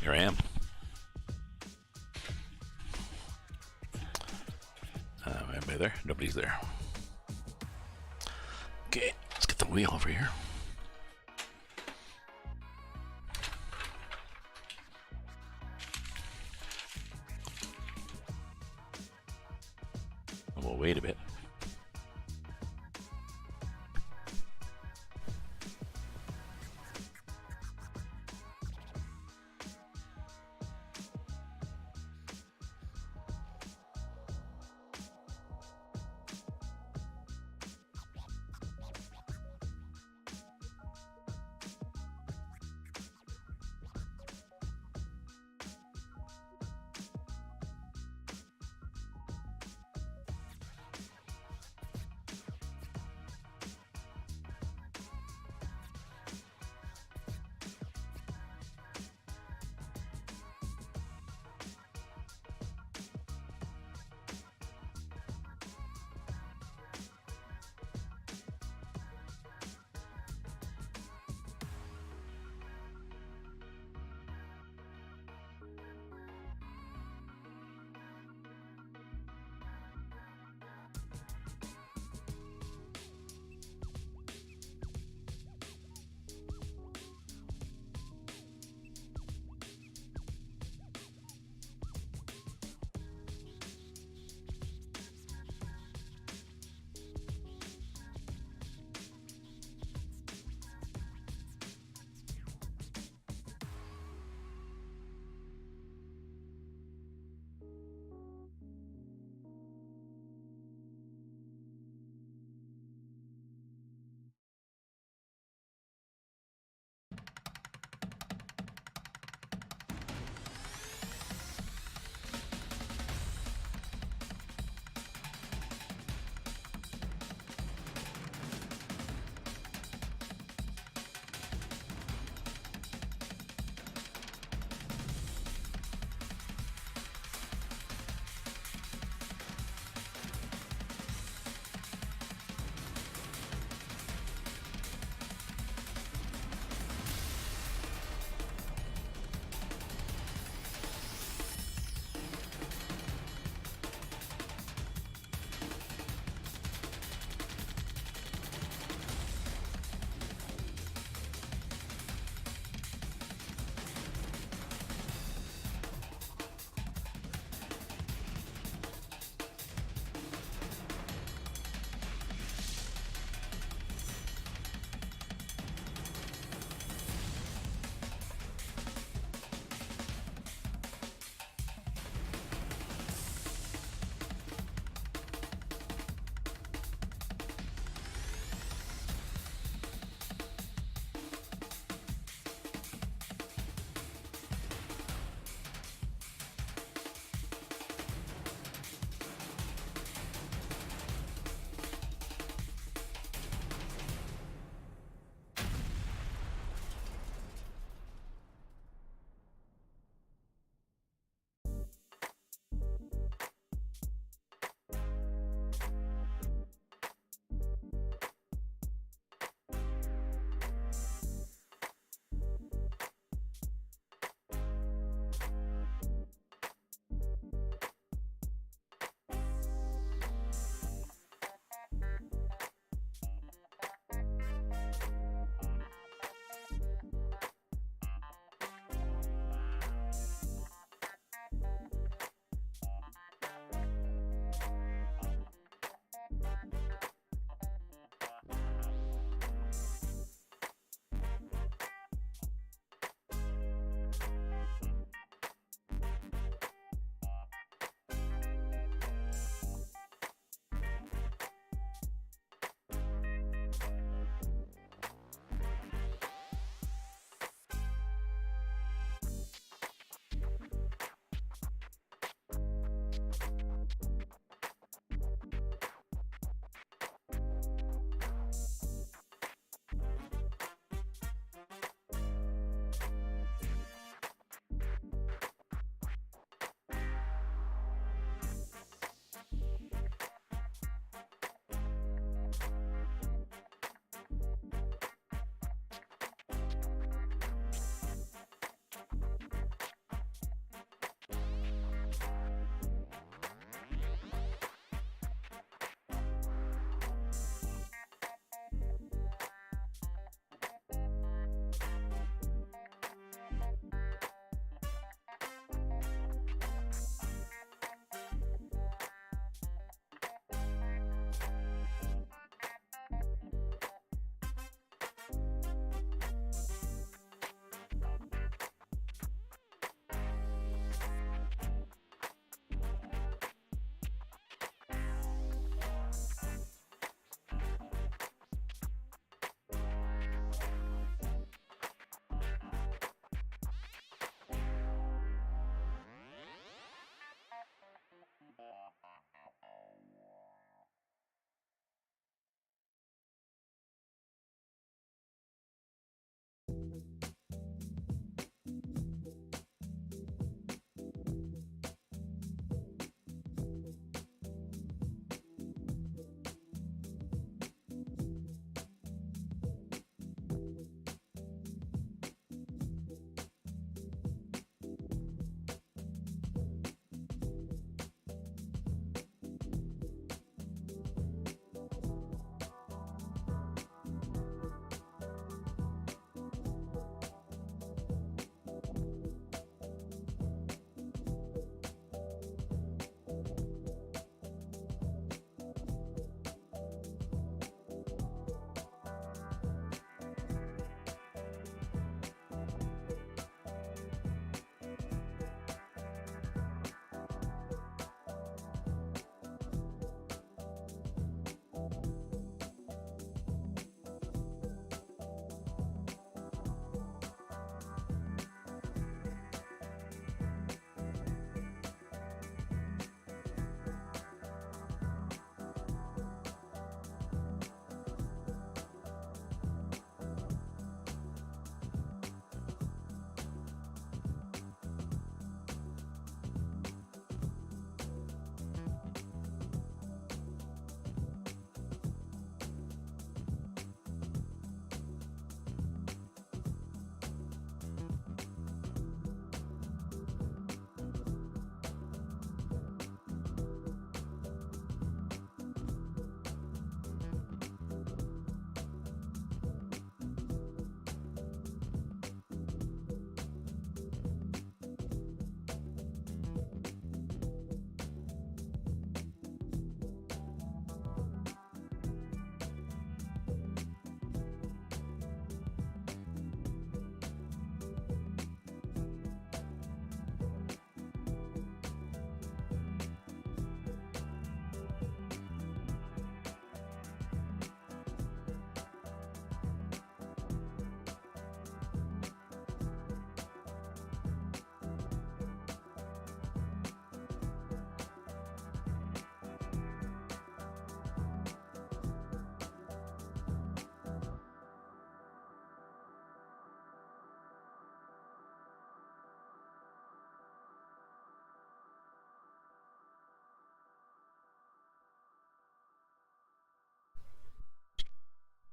Here I am. Anybody there? Nobody's there. Okay, let's get the wheel over here. And we'll wait a bit.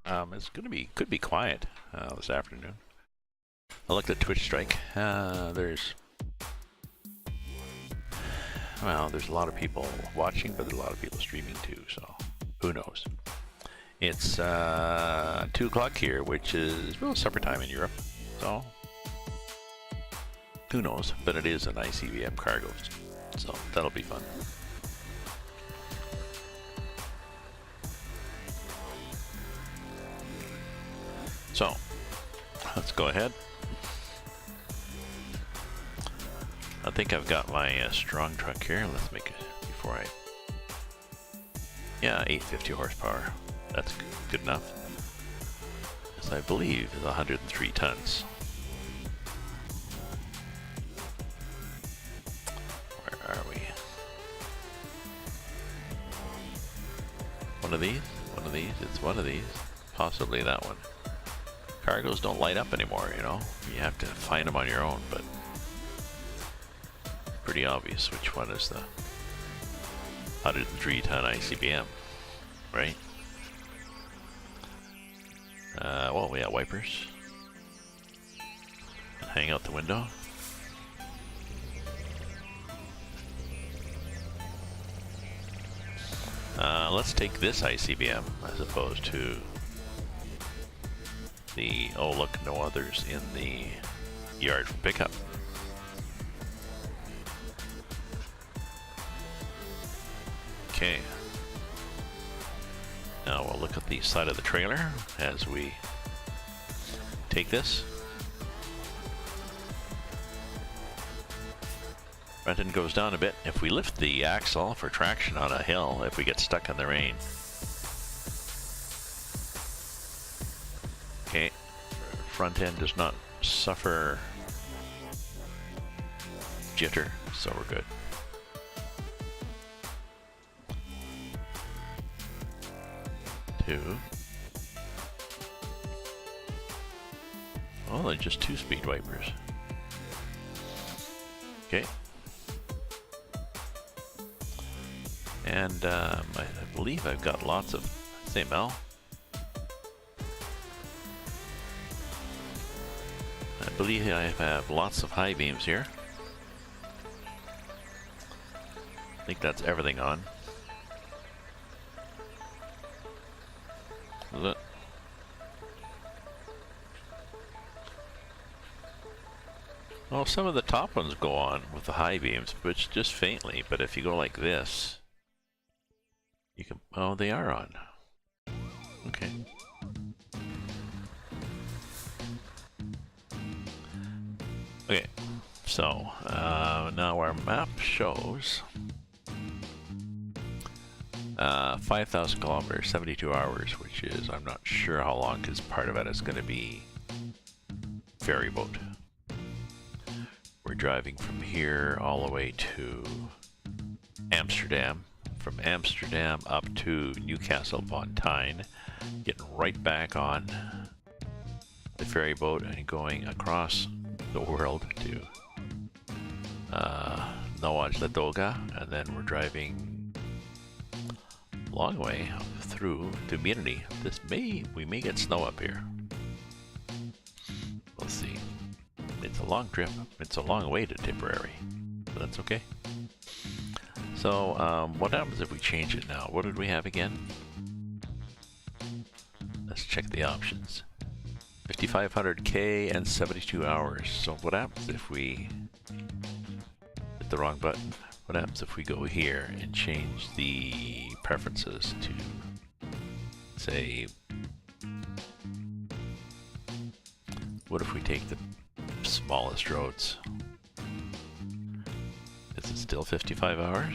It's could be quiet this afternoon. I looked at Twitch Strike. There's a lot of people watching, but there's a lot of people streaming too. So who knows? It's 2 o'clock here, which is supper time in Europe. So who knows? But it is an ICBM cargo, so that'll be fun. So let's go ahead. I think I've got my strong truck here. Let's make it before I... Yeah, 850 horsepower. That's good enough. This, I believe, is 103 tons. Where are we? One of these? One of these? It's one of these. Possibly that one. Cargoes don't light up anymore, you know? You have to find them on your own, but pretty obvious which one is the 103 ton ICBM, right? Well, we got wipers. And hang out the window. Let's take this ICBM as opposed to the, oh look, no others in the yard for pickup. Okay. Now we'll look at the side of the trailer as we take this. Front end goes down a bit. If we lift the axle for traction on a hill, if we get stuck in the rain. Okay, front end does not suffer jitter, so we're good. Two. Oh, they're just 2-speed wipers. Okay. And I believe I've got lots of, say Mel. I believe I have lots of high beams here. I think that's everything on. Is it? Well, some of the top ones go on with the high beams, but just faintly. But if you go like this, you can, oh, they are on. Okay. Okay, so now our map shows 5,000 kilometers, 72 hours, which is, I'm not sure how long, because part of it is going to be ferry boat. We're driving from here all the way to Amsterdam, from Amsterdam up to Newcastle upon Tyne, getting right back on the ferry boat and going across the world to Nowaj Ladoga, and then we're driving a long way up through to Mirny. We may get snow up here. We'll see. It's a long trip. It's a long way to Tipperary, but that's okay. So what happens if we change it now? What did we have again? Let's check the options. 5,500K and 72 hours. So what happens if we hit the wrong button? What happens if we go here and change the preferences to, say, what if we take the smallest roads? Is it still 55 hours?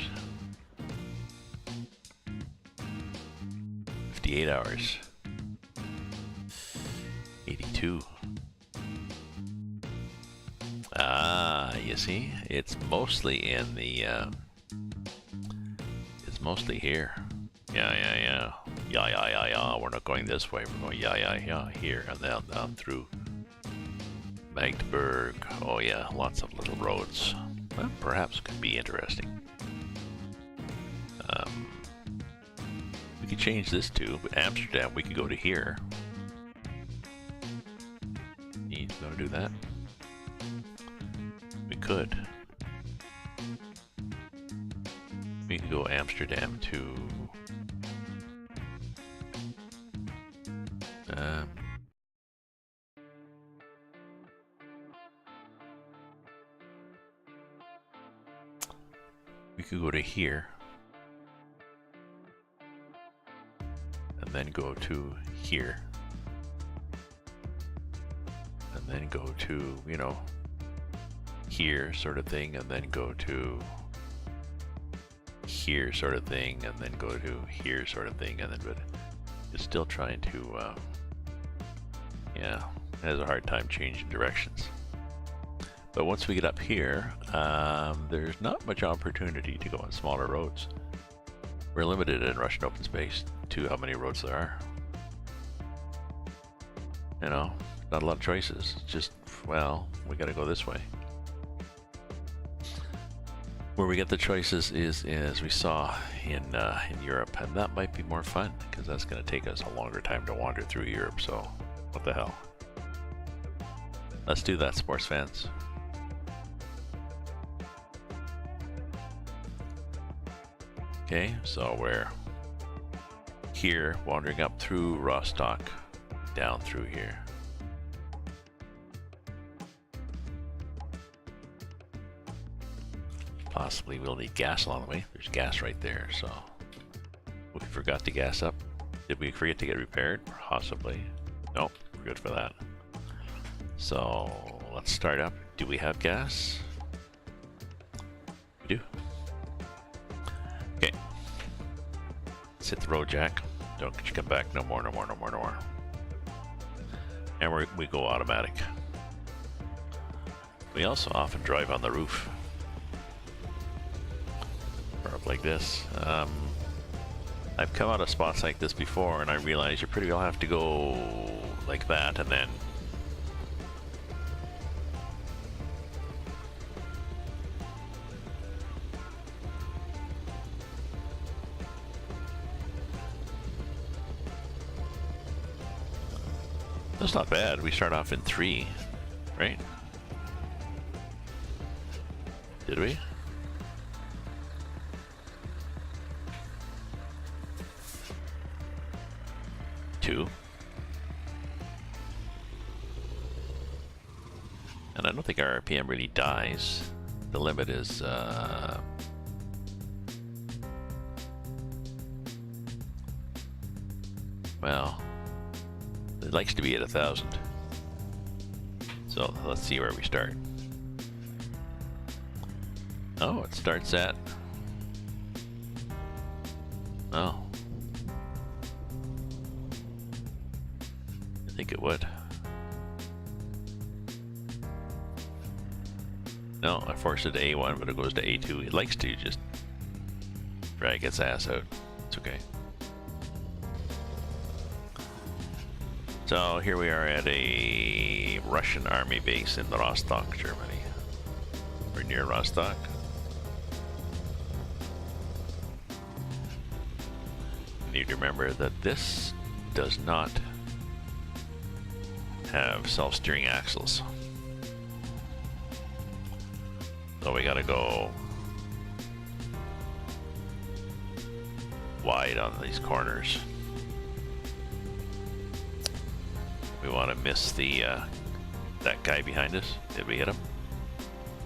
58 hours. 82. Ah, you see, it's mostly in the, it's mostly here. Yeah. We're not going this way. We're going yeah here and then down through Magdeburg. Oh yeah, lots of little roads. Well, perhaps could be interesting. We could change this to Amsterdam. We could go to here. Don't do that. We could. We could go Amsterdam to... we could go to here. And then go to here. And then go to, you know, here sort of thing, and then go to here sort of thing, and then go to here sort of thing, and then, but it's still trying to, yeah, it has a hard time changing directions. But once we get up here, there's not much opportunity to go on smaller roads. We're limited in Russian open space to how many roads there are. You know, not a lot of choices. It's just, well, we gotta go this way. Where we get the choices is as we saw in Europe, and that might be more fun because that's going to take us a longer time to wander through Europe. So, what the hell? Let's do that, sports fans. Okay, so we're here, wandering up through Rostock, down through here. Possibly we'll need gas along the way. There's gas right there, so we forgot to gas up. Did we forget to get repaired? Possibly. Nope, we're good for that. So let's start up. Do we have gas? We do. Okay. Let's hit the road, Jack. Don't get you come back. No more, no more, no more, no more. And we go automatic. We also often drive on the roof. Up like this. I've come out of spots like this before, and I realize you pretty well have to go like that, and then that's not bad. We start off in 3, right? Did we? And I don't think our RPM really dies. The limit is well, it likes to be at 1,000. So let's see where we start. Oh, it starts at, oh, I think it would. No, I forced it to A1, but it goes to A2. It likes to just drag its ass out. It's okay. So here we are at a Russian army base in Rostock, Germany. We're near Rostock. You need to remember that this does not have self-steering axles. So we gotta go wide on these corners. We want to miss the that guy behind us. Did we hit him?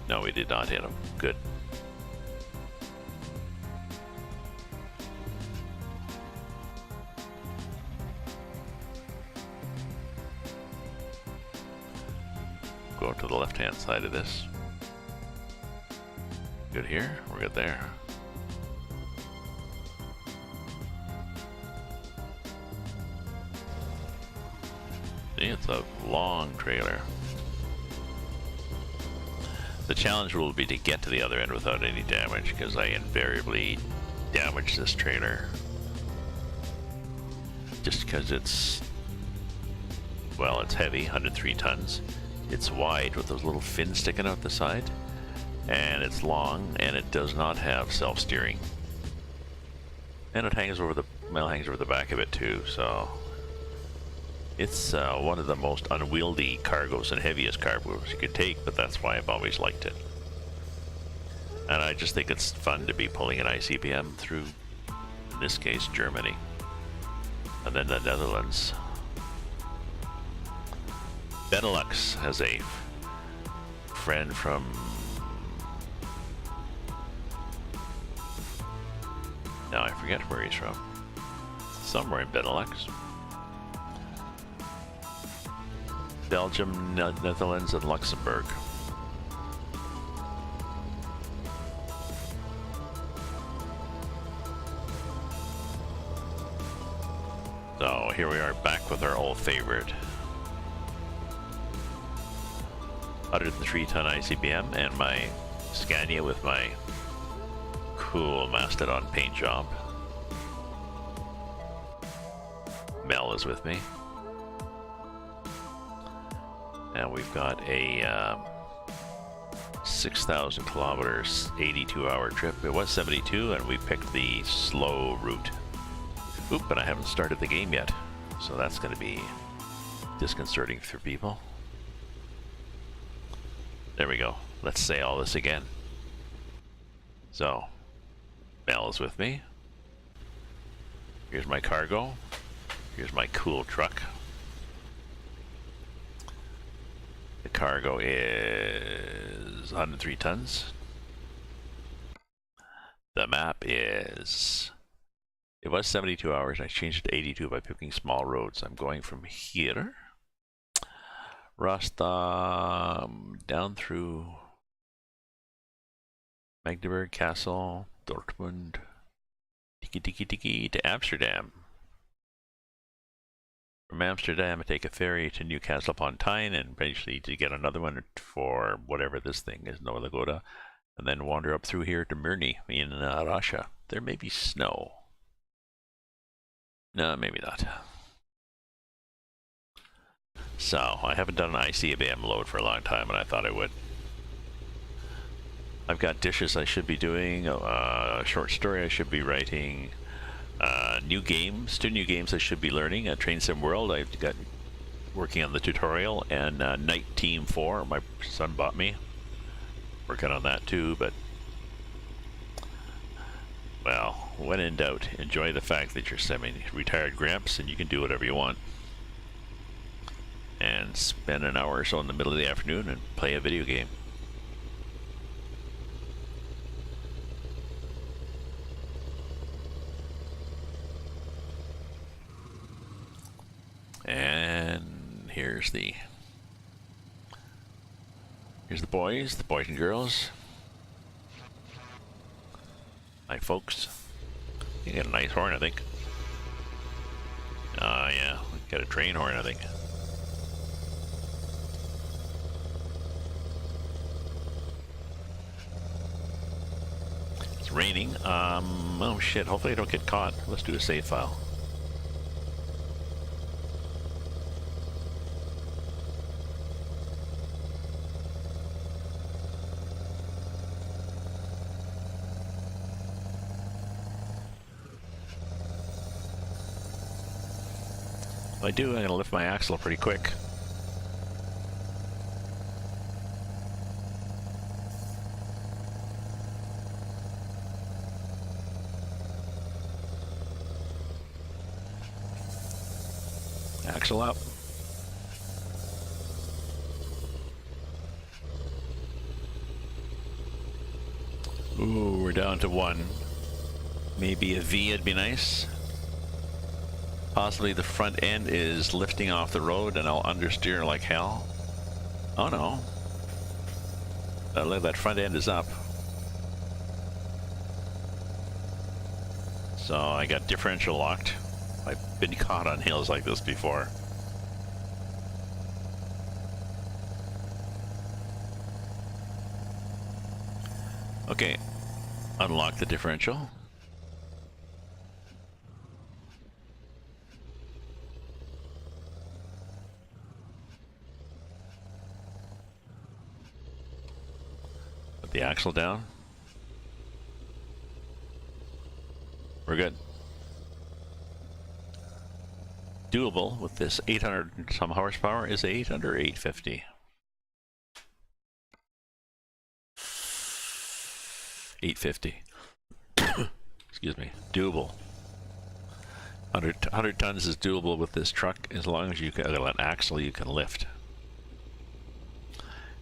No, we did not hit him. Good. Go to the left-hand side of this. Good here, we're good there. See, it's a long trailer. The challenge will be to get to the other end without any damage, because I invariably damage this trailer. Just because it's, well, it's heavy, 103 tons. It's wide with those little fins sticking out the side. And it's long, and it does not have self-steering. And it hangs over the, well, hangs over the back of it too, so It's one of the most unwieldy cargoes and heaviest cargoes you could take, but that's why I've always liked it. And I just think it's fun to be pulling an ICBM through, in this case, Germany. And then the Netherlands. Benelux has a friend from... Now I forget where he's from. Somewhere in Benelux. Belgium, Netherlands, and Luxembourg. So here we are back with our old favorite 103-ton ICBM and my Scania with my cool Mastodon paint job. Mel is with me. And we've got a 6,000 kilometers, 82-hour trip. It was 72, and we picked the slow route. Oop, but I haven't started the game yet, so that's going to be disconcerting for people. There we go. Let's say all this again. So, Mel is with me. Here's my cargo. Here's my cool truck. The cargo is 103 tons. The map is... It was 72 hours. I changed it to 82 by picking small roads. I'm going from here, Rostock, down through Magdeburg, Kassel, Dortmund, tiki to Amsterdam. From Amsterdam, I take a ferry to Newcastle upon Tyne, and eventually to get another one for whatever this thing is, Nova Lagoda, and then wander up through here to Mirny in Russia. There may be snow. No, maybe not. So, I haven't done an ICBM load for a long time, and I thought I would. I've got dishes I should be doing, a short story I should be writing, new games, 2 new games I should be learning. Train Sim World, I've got working on the tutorial, and Night Team 4, my son bought me. Working on that too, but well, when in doubt, enjoy the fact that you're semi-retired gramps and you can do whatever you want. And spend an hour or so in the middle of the afternoon and play a video game. And here's the boys and girls. My folks. You got a nice horn, I think. Yeah, got a train horn, I think. It's raining. Oh shit, hopefully I don't get caught. Let's do a save file. If I do, I'm going to lift my axle pretty quick. Axle up. Ooh, we're down to 1. Maybe a V would be nice. Possibly the front end is lifting off the road and I'll understeer like hell. Oh no. Look, that front end is up. So I got differential locked. I've been caught on hills like this before. Okay, unlock the differential. Put the axle down. We're good. doable with this 800 and some horsepower. Is 8 under 850? 850. Excuse me. Doable. 100 tons is doable with this truck as long as you got an axle you can lift.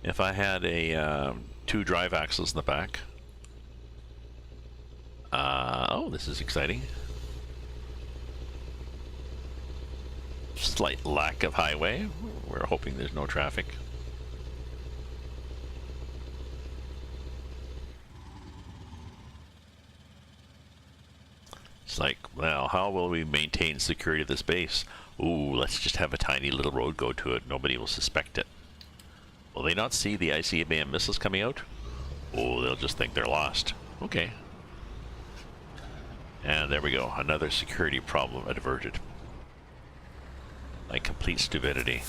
If I had a 2 drive axles in the back. Oh, this is exciting. Slight lack of highway. We're hoping there's no traffic. It's like, well, how will we maintain security of this base? Ooh, let's just have a tiny little road go to it. Nobody will suspect it. Will they not see the ICBM missiles coming out? Oh, they'll just think they're lost. Okay. And there we go. Another security problem averted. Like complete stupidity.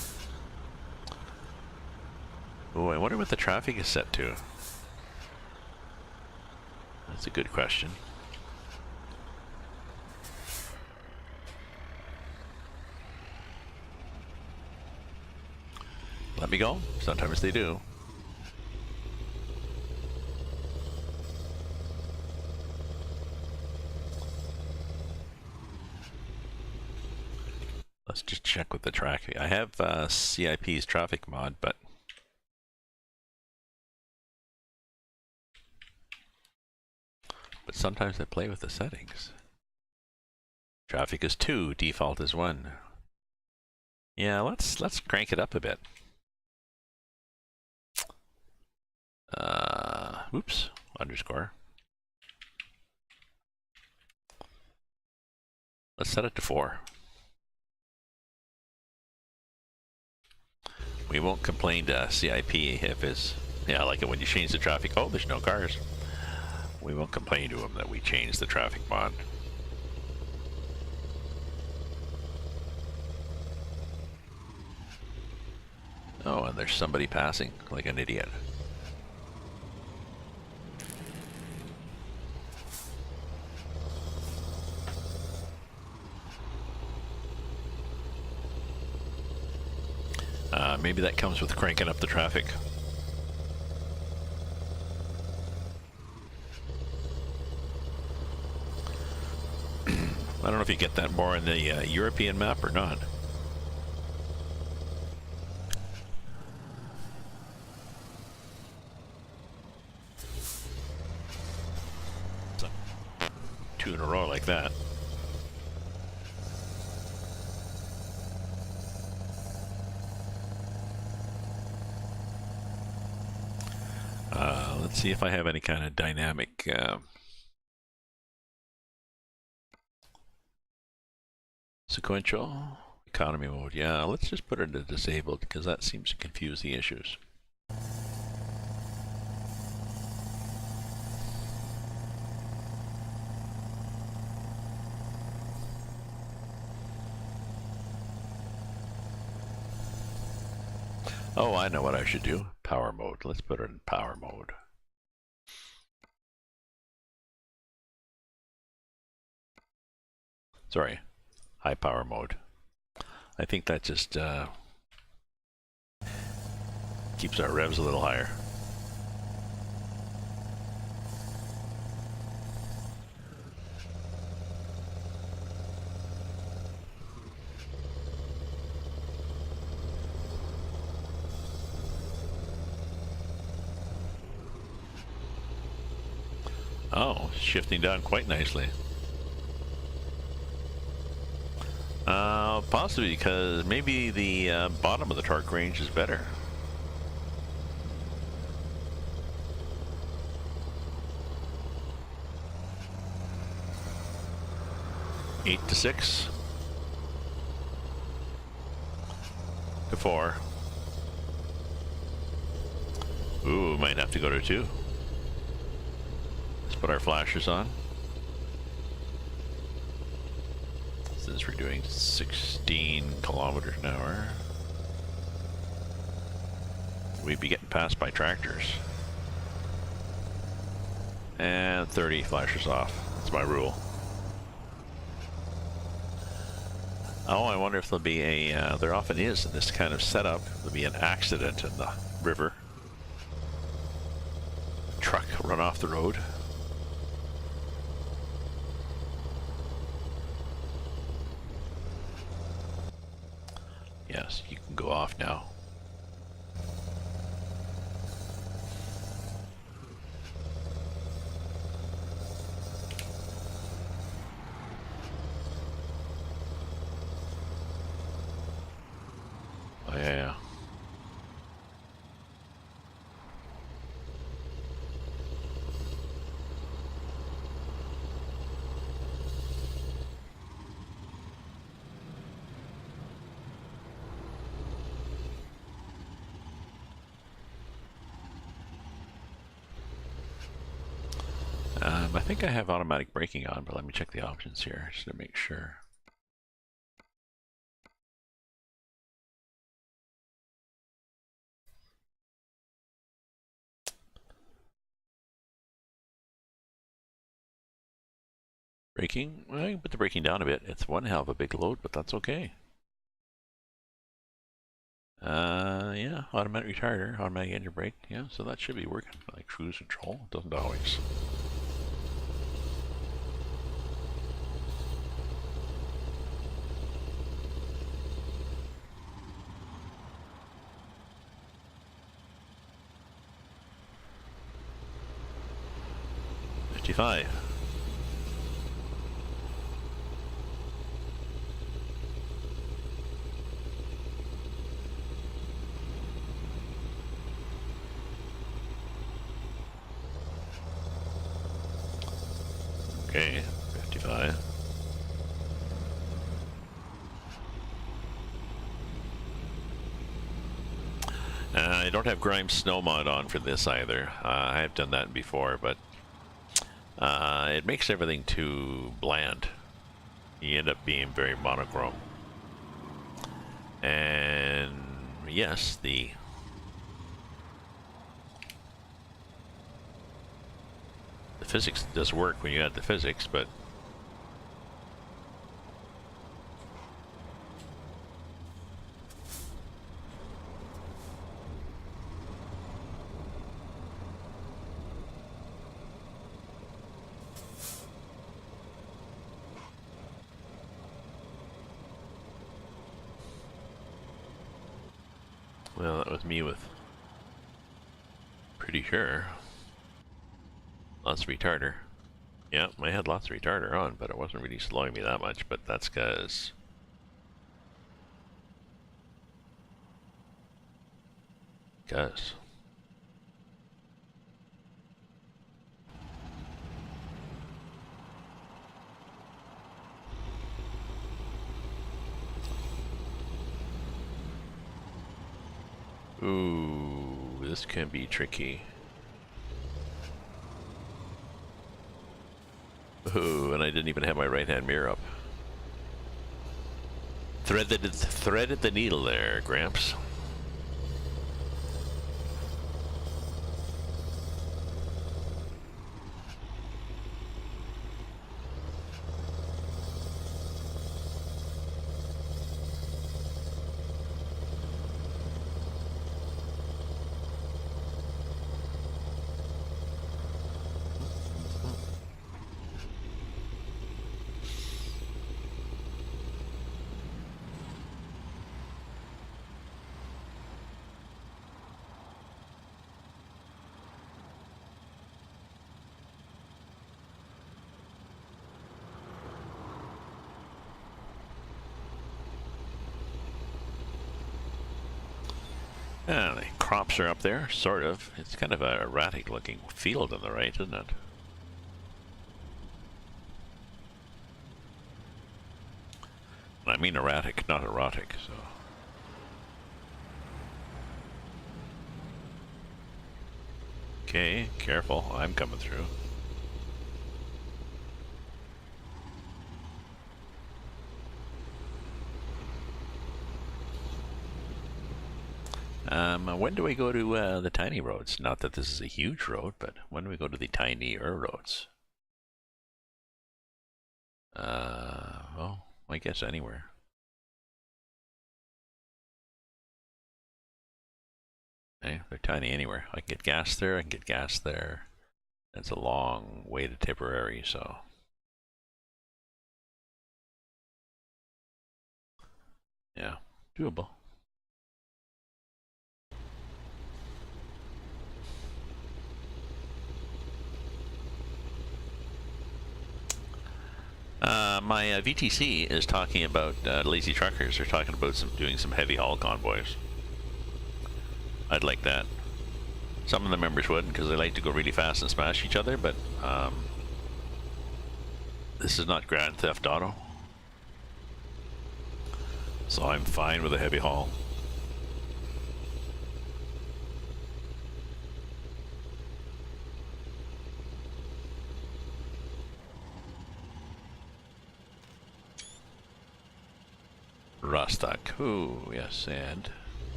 Oh, I wonder what the traffic is set to. That's a good question. Let me go. Sometimes they do. Let's just check with the traffic. I have CIP's traffic mod, but sometimes I play with the settings. Traffic is 2, default is 1. Yeah, let's crank it up a bit. Oops, underscore. Let's set it to 4. We won't complain to CIP if it's, yeah, I like it when you change the traffic. Oh, there's no cars. We won't complain to them that we changed the traffic mod. Oh, and there's somebody passing like an idiot. Maybe that comes with cranking up the traffic. I don't know if you get that more in the European map or not. So, 2 in a row like that. Let's see if I have any kind of dynamic sequential economy mode. Yeah, let's just put it to disabled because that seems to confuse the issues. Oh, I know what I should do. Power mode. Let's put it in power mode. Sorry, high power mode. I think that just keeps our revs a little higher. Oh, shifting down quite nicely. Possibly because maybe the bottom of the torque range is better. Eight to 6 to 4. Ooh, might have to go to 2. Let's put our flashers on. Since we're doing 16 kilometers an hour, we'd be getting passed by tractors. And 30 flashers off. That's my rule. Oh, I wonder if there'll be a, there often is in this kind of setup, there'll be an accident in the river. Truck run off the road. Yes, you can go off now. Oh, yeah. I think I have automatic braking on, but let me check the options here just to make sure. Braking? Well, I can put the braking down a bit. It's one hell of a big load, but that's okay. Yeah, automatic retarder, automatic engine brake. Yeah, so that should be working. Like cruise control, doesn't always. $55. Okay, 55. I don't have Grimes Snow Mod on for this either. I have done that before, but it makes everything too bland. You end up being very monochrome. And yes, the physics does work when you add the physics, but well, that was me with pretty sure lots of retarder. Yeah, I had lots of retarder on, but it wasn't really slowing me that much, but that's because ooh, this can be tricky. Ooh, and I didn't even have my right-hand mirror up. Threaded the needle there, Gramps. Yeah, the crops are up there, sort of. It's kind of a erratic looking field on the right, isn't it? I mean erratic, not erotic, so. Okay, careful, I'm coming through. When do we go to the tiny roads? Not that this is a huge road, but when do we go to the tinier roads? Well, I guess anywhere. Okay, they're tiny anywhere. I can get gas there, I can get gas there. It's a long way to Tipperary, so. Yeah, doable. My VTC is talking about lazy truckers. They're talking about doing some heavy haul convoys. I'd like that. Some of the members wouldn't because they like to go really fast and smash each other, but this is not Grand Theft Auto. So I'm fine with a heavy haul. Rostock. Ooh, yes, and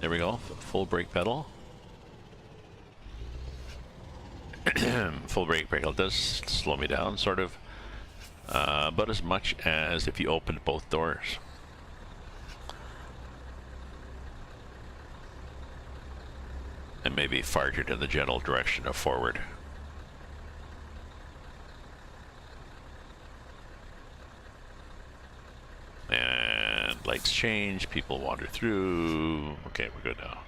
there we go. Full brake pedal. Full brake pedal does slow me down, sort of, but as much as if you opened both doors. And maybe farted in the general direction of forward. And lights change, people wander through. Okay, we're good now.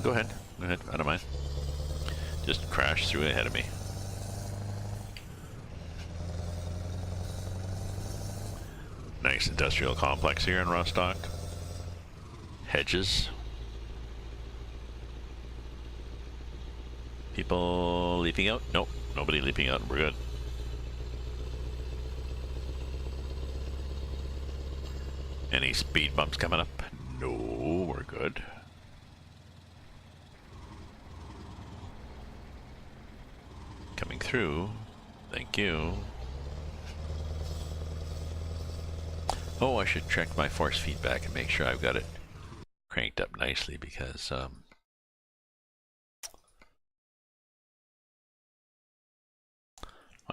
Go ahead, I don't mind. Just crash through ahead of me. Nice industrial complex here in Rostock. Hedges. People leaping out? Nope, nobody leaping out. We're good. Any speed bumps coming up? No, we're good. Coming through. Thank you. Oh, I should check my force feedback and make sure I've got it cranked up nicely because oh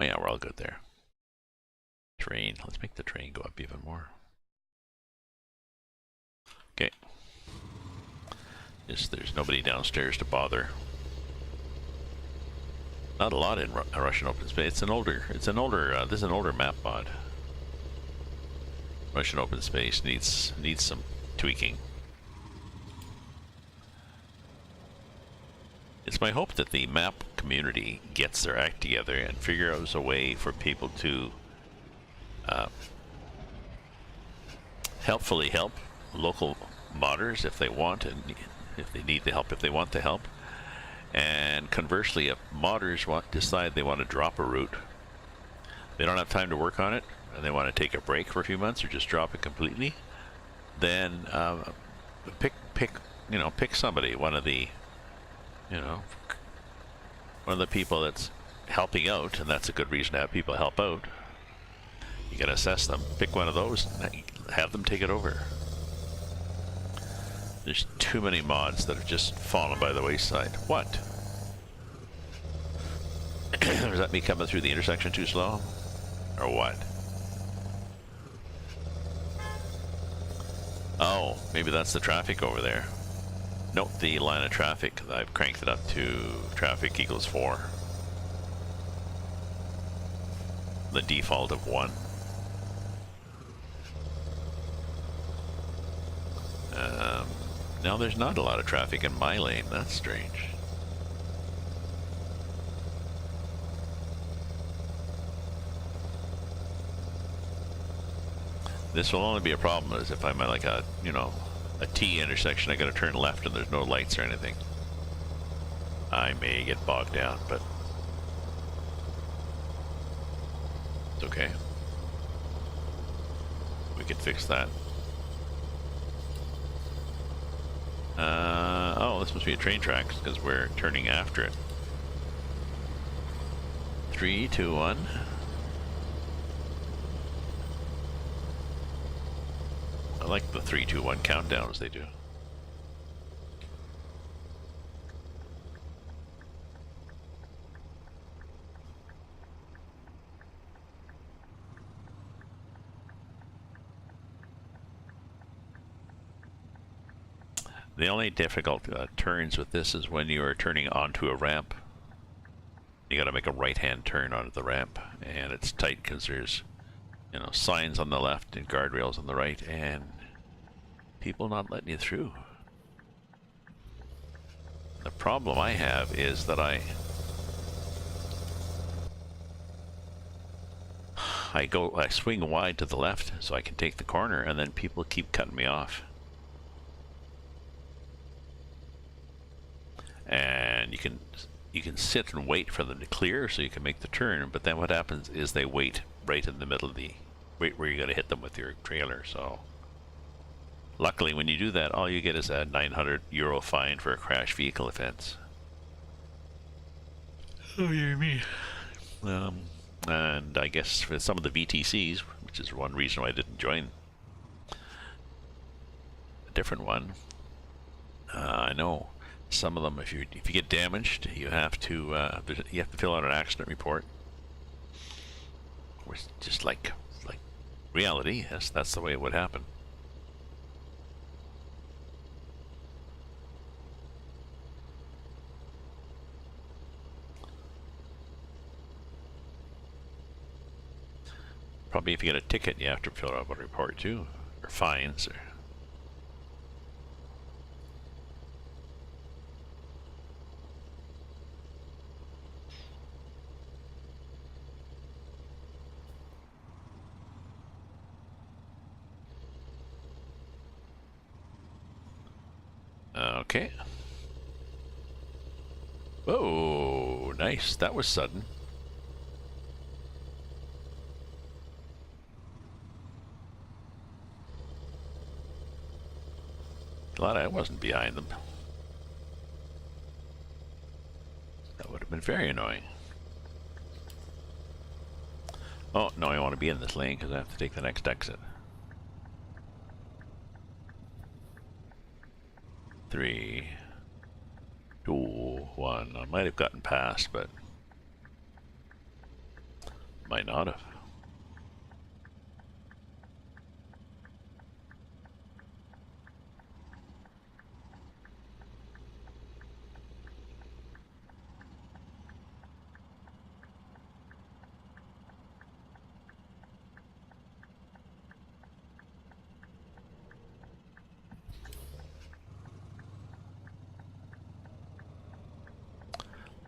yeah, we're all good there. Terrain. Let's make the terrain go up even more. Okay. Just there's nobody downstairs to bother. Not a lot in Russian open space. This is an older map mod. Russian open space needs some tweaking. It's my hope that the map community gets their act together and figure out a way for people to helpfully help local modders if they want and if they need the help, if they want the help. And conversely, if modders decide they want to drop a route, they don't have time to work on it, and they want to take a break for a few months or just drop it completely, then pick somebody, one of the people that's helping out, and that's a good reason to have people help out. You gotta assess them. Pick one of those and have them take it over. There's too many mods that have just fallen by the wayside. What? Is that me coming through the intersection too slow? Or what? Oh, maybe that's the traffic over there. Note the line of traffic. I've cranked it up to traffic equals 4. The default of 1. Now there's not a lot of traffic in my lane. That's strange. This will only be a problem is if I'm at like a T intersection. I gotta turn left and there's no lights or anything. I may get bogged down, but it's okay. We can fix that. Oh, this must be a train tracks because we're turning after it. 3, 2, 1. I like the 3, 2, 1 countdowns they do. The only difficult turns with this is when you are turning onto a ramp. You got to make a right-hand turn onto the ramp, and it's tight because there's, you know, signs on the left and guardrails on the right, and people not letting you through. The problem I have is that I swing wide to the left so I can take the corner, and then people keep cutting me off. And you can sit and wait for them to clear so you can make the turn, but then what happens is they wait right in the middle of the where you're going to hit them with your trailer. So luckily when you do that, all you get is a €900 fine for a crash vehicle offense. Oh, you're me. And I guess for some of the VTCs, which is one reason why I didn't join a different one, I know some of them, if you get damaged, you have to fill out an accident report. Which just like reality, that's the way it would happen. Probably if you get a ticket, you have to fill out a report too, or fines, or. Okay. Whoa, nice. That was sudden. Glad I wasn't behind them. That would have been very annoying. Oh, no, I want to be in this lane because I have to take the next exit. 3, 2, 1. I might have gotten past, but might not have.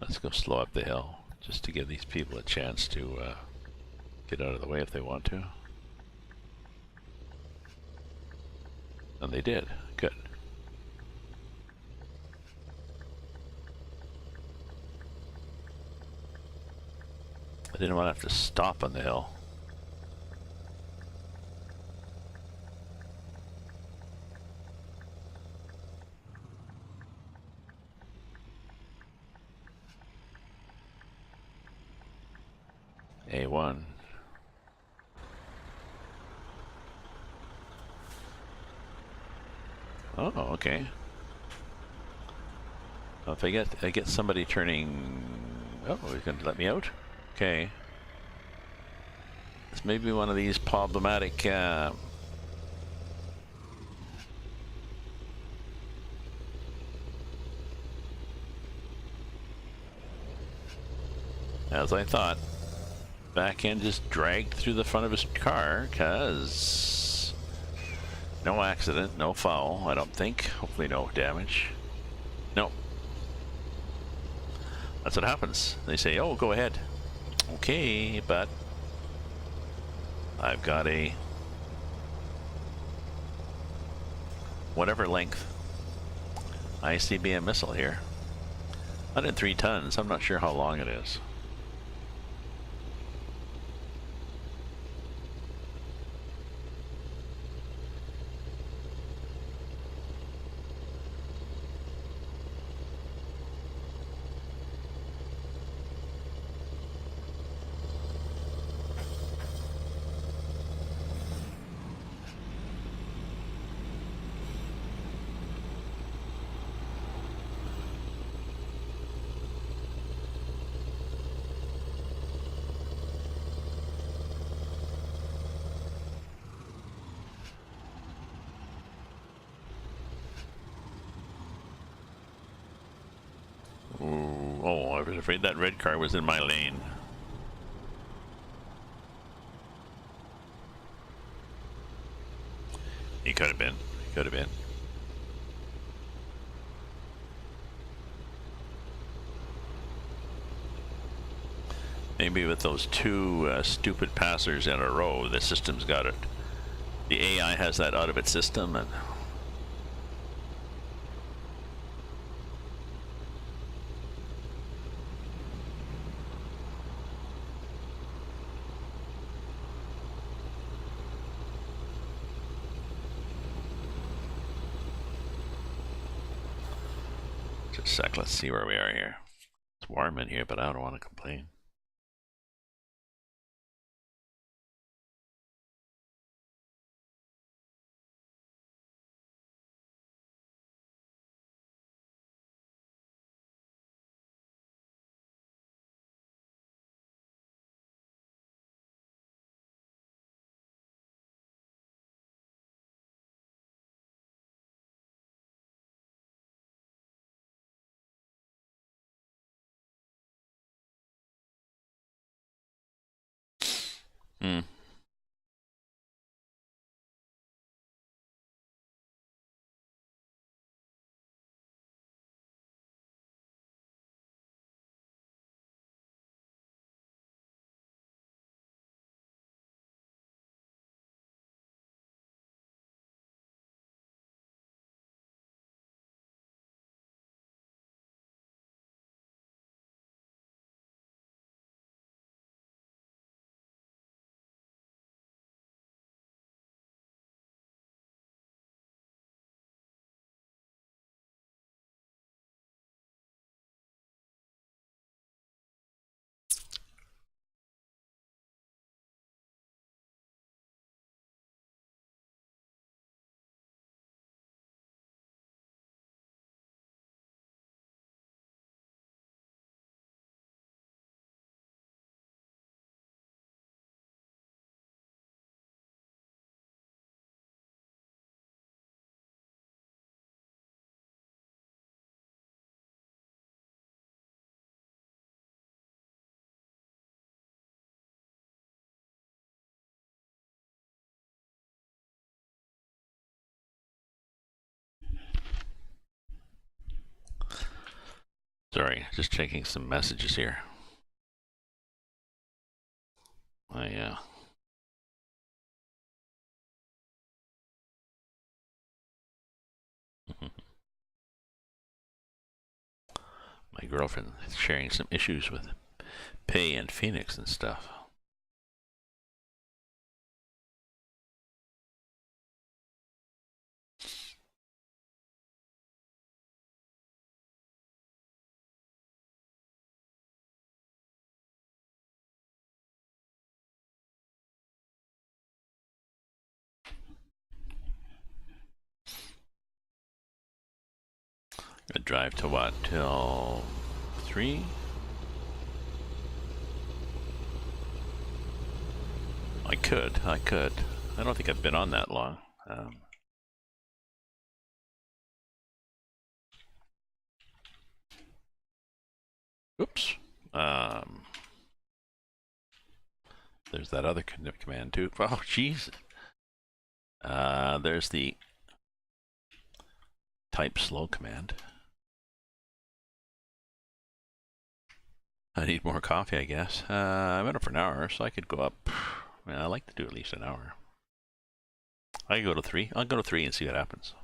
Let's go slow up the hill, just to give these people a chance to get out of the way if they want to. And they did. Good. I didn't want to have to stop on the hill. A1. Oh, okay. Oh, if I get somebody turning. Oh, he's going to let me out. Okay. This may be one of these problematic. As I thought. Back end just dragged through the front of his car, cause no accident, no foul, I don't think. Hopefully no damage. No. That's what happens. They say, oh, go ahead. Okay, but I've got a whatever length ICBM missile here. 103 tons, I'm not sure how long it is. I was afraid that red car was in my lane. He could have been. He could have been. Maybe with those two stupid passers in a row, the system's got it. The AI has that out of its system, and just a sec, let's see where we are here. It's warm in here, but I don't want to complain. Hmm. Sorry, just checking some messages here. My my girlfriend is sharing some issues with pay in Phoenix and stuff. Gonna drive to what, till 3? I could. I don't think I've been on that long. Oops. There's that other command too. Oh, jeez. There's the type slow command. I need more coffee, I guess. I've been up for an hour, so I could go up. I like to do at least an hour. I can go to 3. I'll go to 3 and see what happens.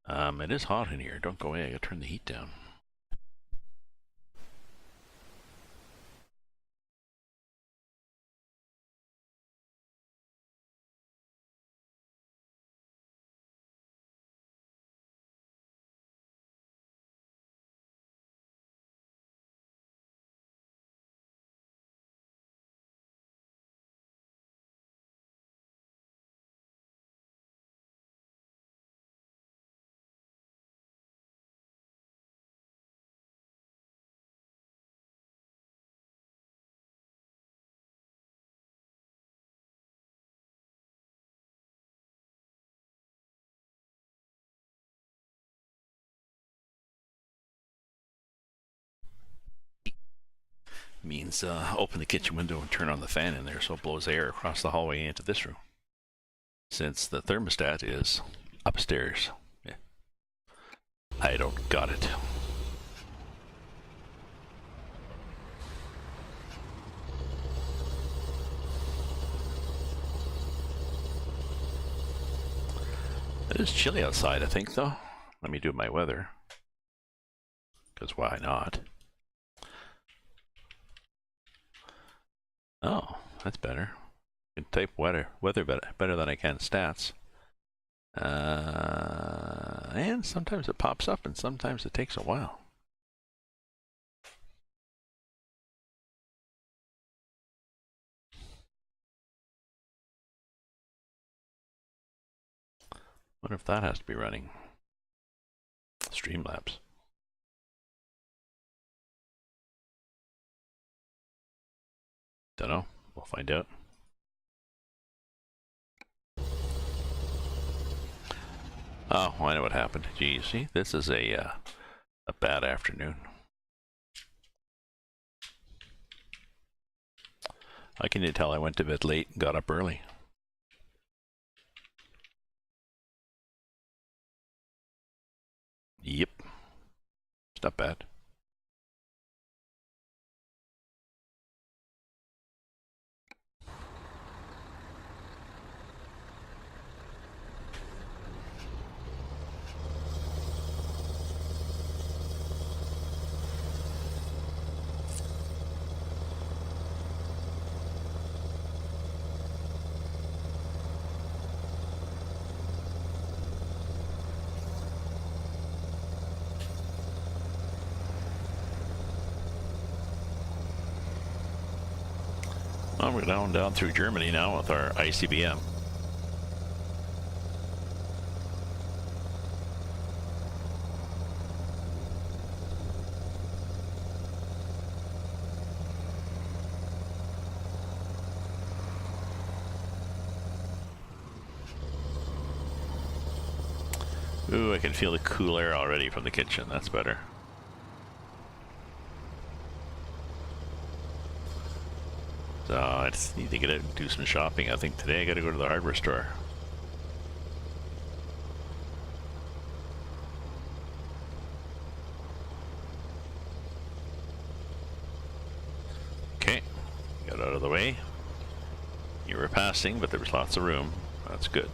It is hot in here. Don't go away. I gotta turn the heat down. Means open the kitchen window and turn on the fan in there so it blows air across the hallway into this room. Since the thermostat is upstairs. Yeah. I don't got it. It is chilly outside, I think, though. Let me do my weather. Because why not? Oh, that's better. I can type weather better than I can stats. And sometimes it pops up and sometimes it takes a while. Wonder if that has to be running. Streamlabs. Dunno. We'll find out. Oh, I know what happened. Geez, see, this is a bad afternoon. How can you tell I went to bed late and got up early? Yep. It's not bad. Well, we're down through Germany now with our ICBM. Ooh, I can feel the cool air already from the kitchen. That's better. So I just need to get out and do some shopping. I think today I gotta go to the hardware store. Okay, got out of the way. You were passing, but there was lots of room. That's good.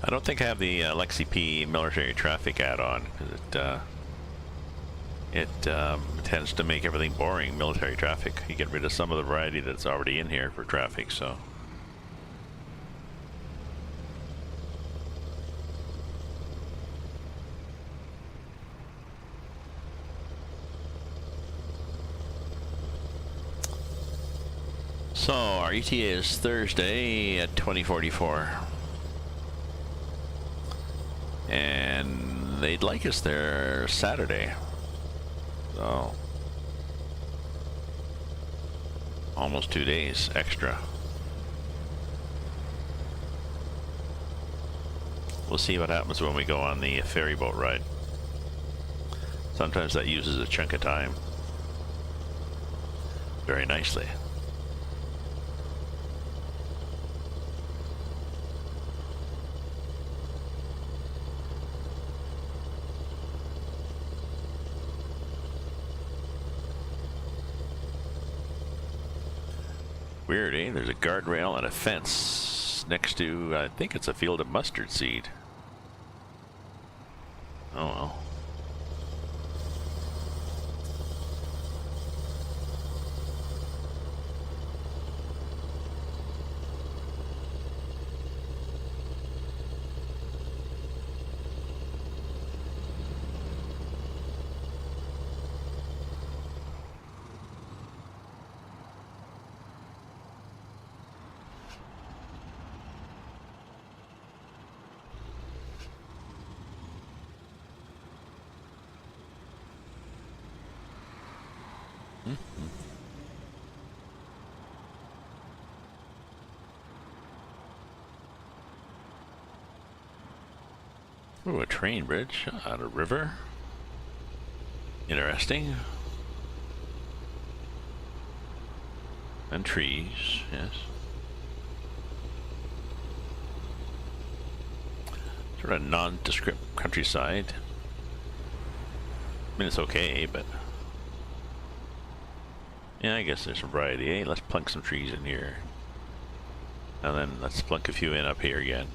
I don't think I have the Lexi P military traffic add-on because it tends to make everything boring. Military traffic. You get rid of some of the variety that's already in here for traffic. So. So our ETA is Thursday at 2044. And they'd like us there Saturday. So almost 2 days extra. We'll see what happens when we go on the ferry boat ride. Sometimes that uses a chunk of time very nicely. Weird, eh? There's a guardrail and a fence next to, I think it's a field of mustard seed. Oh well. Mm-hmm. Ooh, a train bridge on a river. Interesting. And trees, yes. Sort of nondescript countryside. I mean, it's okay, but... yeah, I guess there's some variety, eh? Let's plunk some trees in here. And then let's plunk a few in up here again.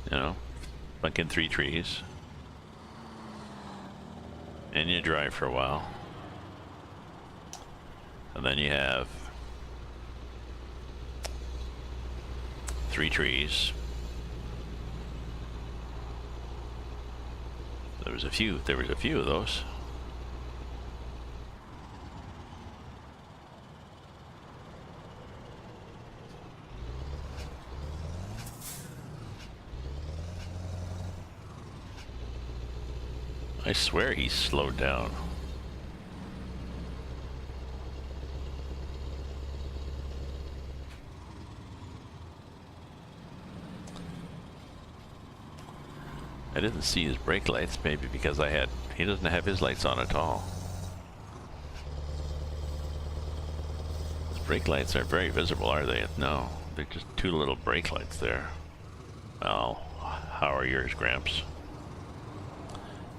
You know, plunk in 3 trees. And you drive for a while. And then you have 3 trees. There was a few of those. I swear he's slowed down. I didn't see his brake lights, maybe because he doesn't have his lights on at all. His brake lights aren't very visible, are they? No, they're just 2 little brake lights there. Well, how are yours, Gramps?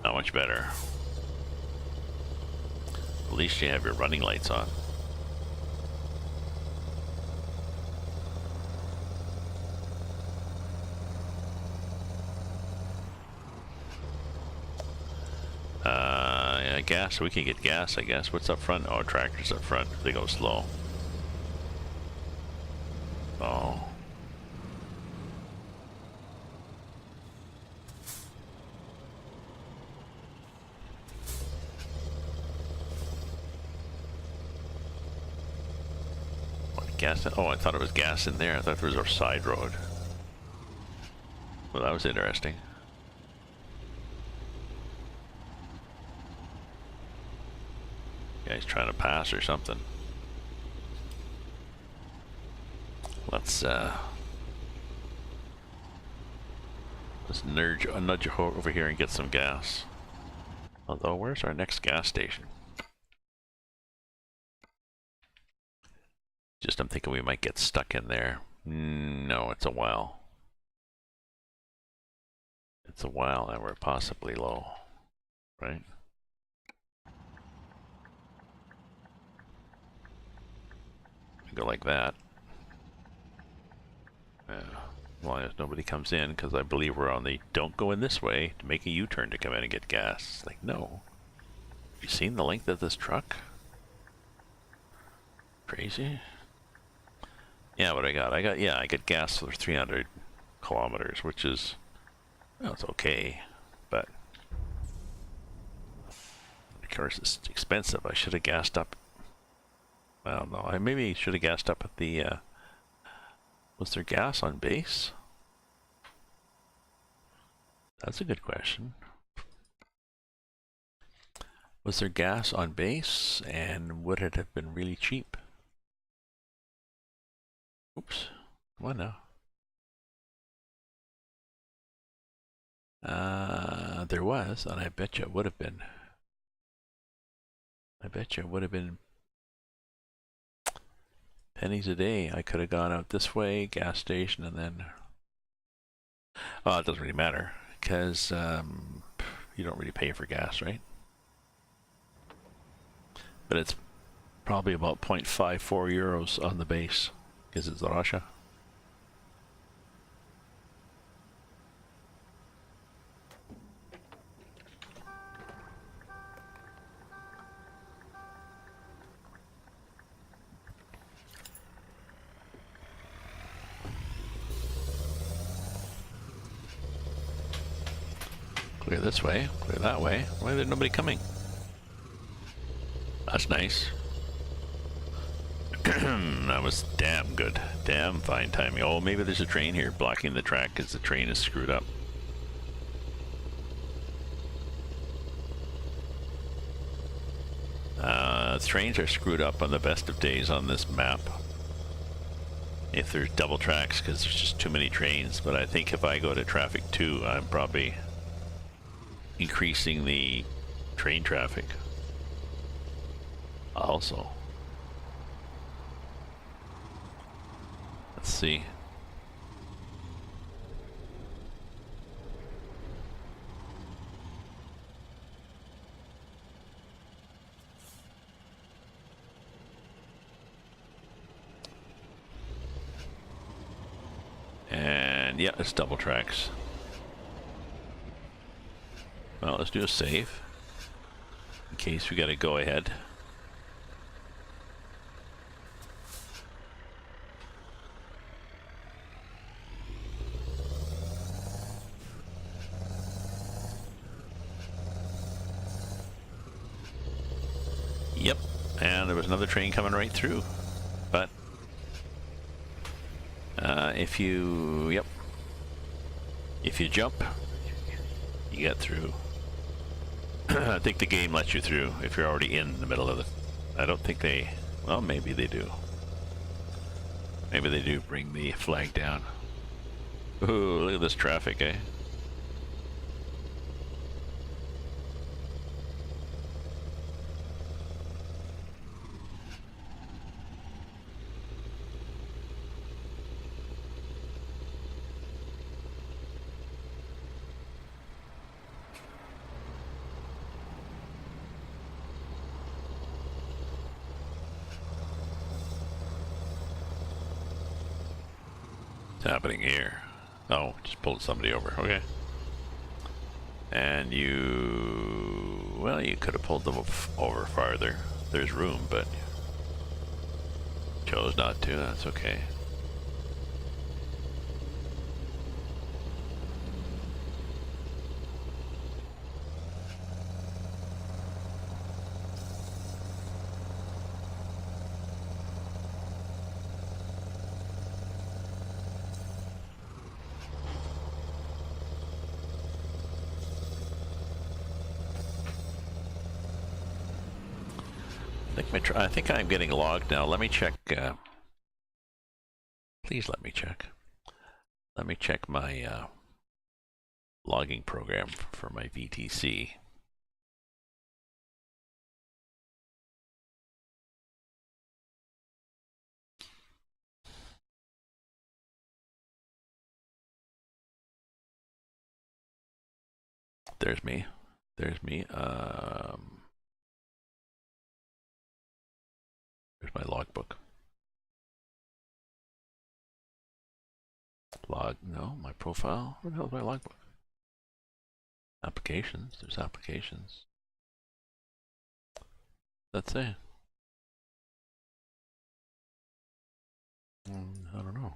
Not much better. At least you have your running lights on. Yeah, gas. We can get gas, I guess. What's up front? Oh, tractors up front. They go slow. Oh. Gas? Oh, I thought it was gas in there. I thought there was a side road. Well, that was interesting. Yeah, he's trying to pass or something. Let's nudge over here and get some gas. Although, where's our next gas station? Just, I'm thinking we might get stuck in there. No, it's a while. It's a while and we're possibly low, right? Go like that. As long as nobody comes in, because I believe we're on the don't go in this way to make a U-turn to come in and get gas. It's like, no. Have you seen the length of this truck? Crazy. Yeah, what I got? I got gas for 300 kilometers, which is, well, it's okay, but of course it's expensive. I should have gassed up. I don't know. I maybe should have gassed up at the, was there gas on base? That's a good question. Was there gas on base, and would it have been really cheap? Oops. Come on now. There was, and I bet you it would have been. I bet you it would have been pennies a day. I could have gone out this way, gas station, and then... oh, it doesn't really matter, because you don't really pay for gas, right? But it's probably about 0.54 euros on the base, because it's Russia. Clear this way, clear that way. Why is there nobody coming? That's nice. That was damn good. Damn fine timing. Oh, maybe there's a train here blocking the track because the train is screwed up. Trains are screwed up on the best of days on this map. If there's double tracks, because there's just too many trains. But I think if I go to traffic 2, I'm probably increasing the train traffic. Also. Let's see. And yeah, it's double tracks. Well, let's do a save in case we gotta go ahead. Yep, and there was another train coming right through, but if you jump, you get through. I think the game lets you through if you're already in the middle of it. I don't think they, well, maybe they do. Maybe they do bring the flag down. Ooh, look at this traffic, eh? What's happening here? Oh, just pulled somebody over. Okay. And you, well, you could have pulled them over farther. There's room, but chose not to. That's okay. I think I'm getting logged now. Let me check. Please let me check. Let me check my logging program for my VTC. There's me. There's me. There's my logbook. No, my profile. Where the hell is my logbook? Applications. There's applications. That's it. I don't know.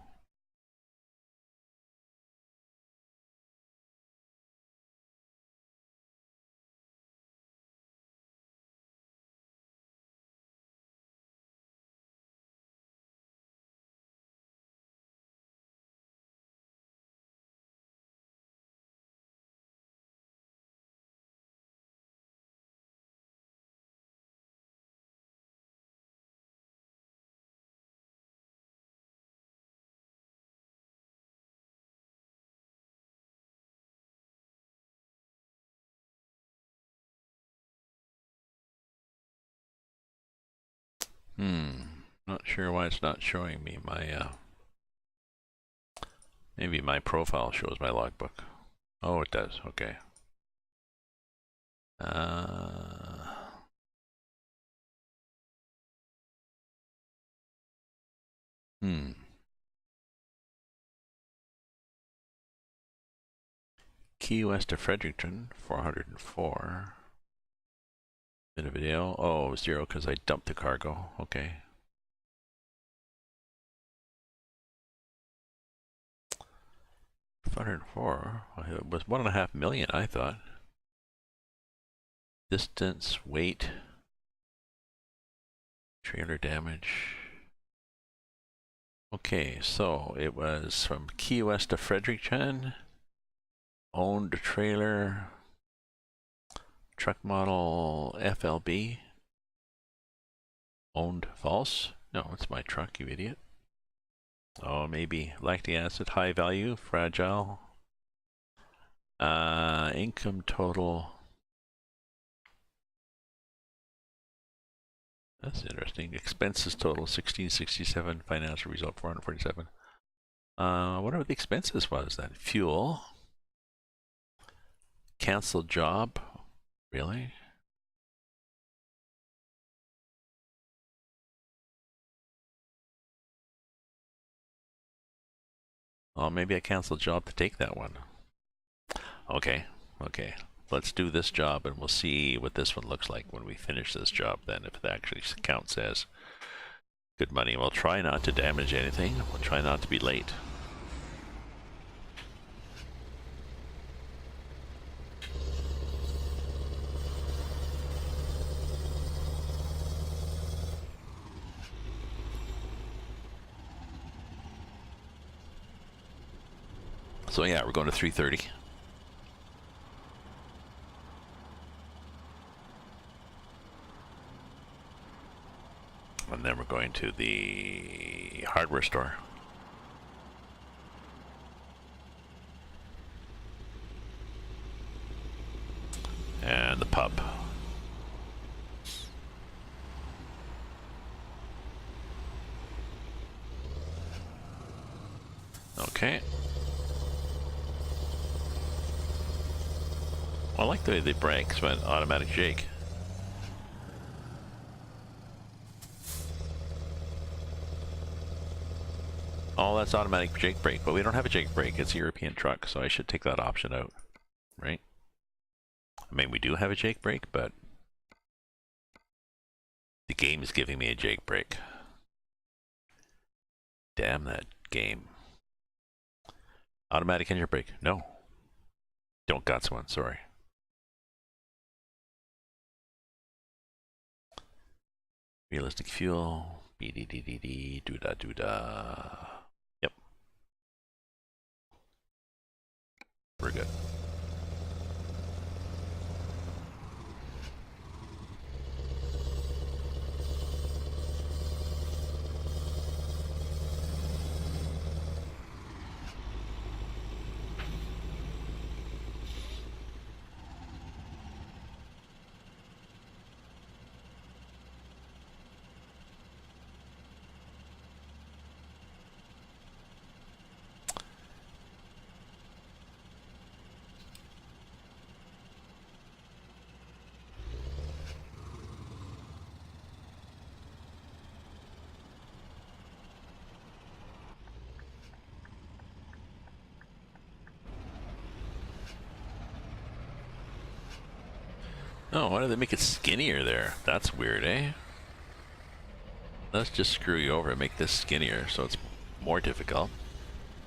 Not sure why it's not showing me my, maybe my profile shows my logbook. Oh, it does. Okay. Key west of Fredericton, 404. In a video. Oh, 0 because I dumped the cargo. Okay. $504. It was 1.5 million, I thought. Distance, weight, trailer damage. Okay, so it was from Key West to Fredericton. Owned a trailer. Truck model FLB. Owned false. No, it's my truck, you idiot. Oh, maybe lactic acid, high value, fragile. Income total. That's interesting. Expenses total 1667. Financial result 447. Whatever the expenses was then. Fuel. Canceled job. Really? Oh, maybe I canceled job to take that one. Okay, okay. Let's do this job and we'll see what this one looks like when we finish this job then, if it actually counts as good money. We'll try not to damage anything. We'll try not to be late. So yeah, we're going to 330. And then we're going to the hardware store. And the pub. Okay. I like the way the brakes went automatic jake. Oh, that's automatic jake brake, but we don't have a jake brake. It's a European truck, so I should take that option out, right? I mean, we do have a jake brake, but the game is giving me a jake brake. Damn that game. Automatic engine brake. No. Don't guts one, sorry. Realistic fuel. BDDDD. Doodah doodah. Yep. We're good. Oh, why did they make it skinnier there? That's weird, eh? Let's just screw you over and make this skinnier so it's more difficult.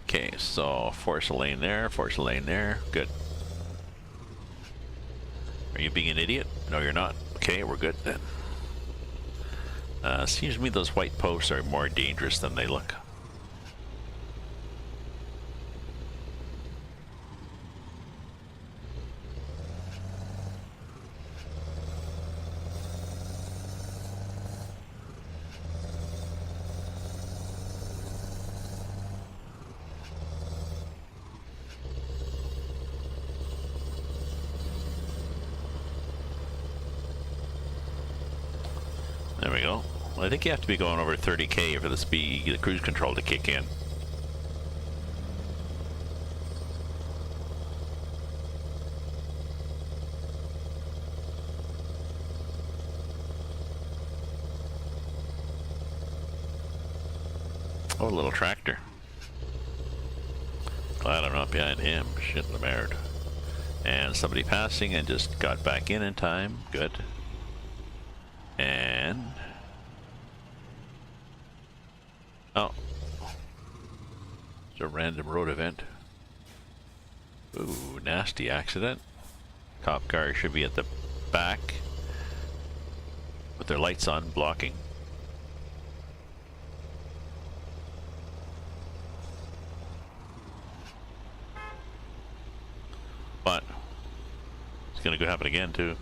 Okay, so force a lane there, force a lane there. Good. Are you being an idiot? No, you're not. Okay, we're good then. Seems to me those white posts are more dangerous than they look. There we go. I think you have to be going over 30k for the cruise control to kick in. Oh, a little tractor. Glad I'm not behind him. Shit the merd. And somebody passing and just got back in time. Good. And... oh. It's a random road event. Ooh, nasty accident. Cop car should be at the back with their lights on, blocking. gonna go happen again too.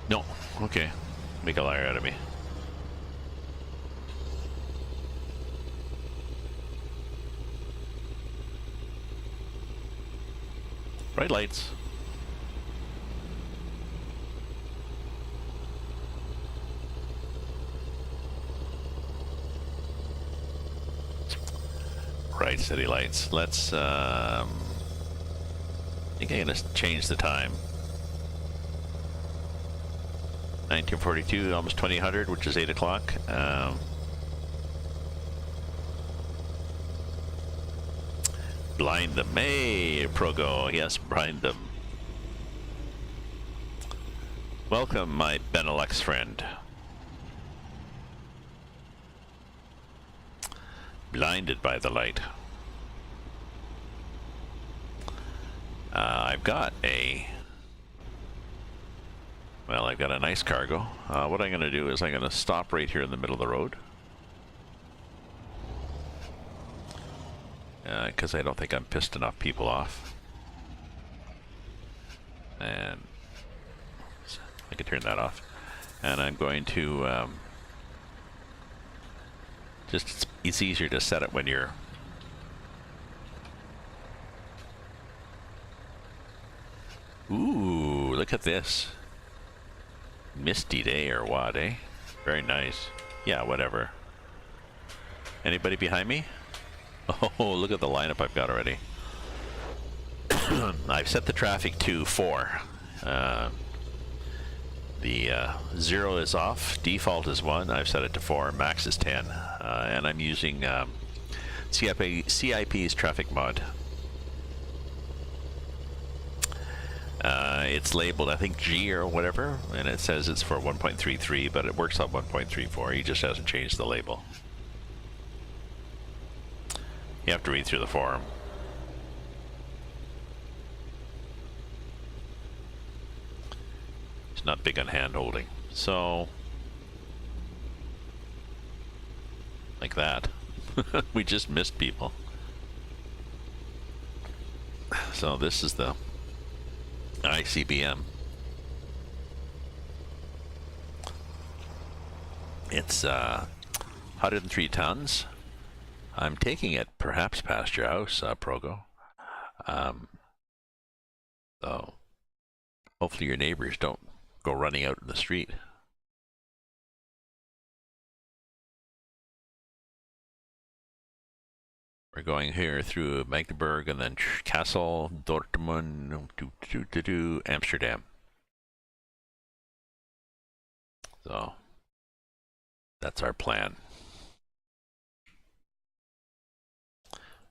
No. Okay. Make a liar out of me. Bright lights. Bright city lights. Let's I think I'm gonna change the time. 1942, almost 2000, which is 8 o'clock. Blind them. Hey, Progo. Yes, blind them. Welcome, my Benelux friend. Blinded by the light. I've got a... Well, I've got a nice cargo. What I'm going to do is I'm going to stop right here in the middle of the road. Because I don't think I'm pissed enough people off. And I can turn that off. And I'm going to it's easier to set it when you're ooh, look at this. Misty day or what, eh? Very nice. Yeah, whatever. Anybody behind me? Oh, look at the lineup I've got already. I've set the traffic to 4. The 0 is off, default is 1, I've set it to 4, max is 10. And I'm using CIP's traffic mod. It's labeled, I think, G or whatever, and it says it's for 1.33, but it works on 1.34. He just hasn't changed the label. You have to read through the forum. He's not big on hand-holding. So, like that. We just missed people. So this is the ICBM. It's 103 tons. I'm taking it perhaps past your house, Progo. So hopefully your neighbors don't go running out in the street. We're going here through Magdeburg and then Kassel, Dortmund, to Amsterdam. So that's our plan.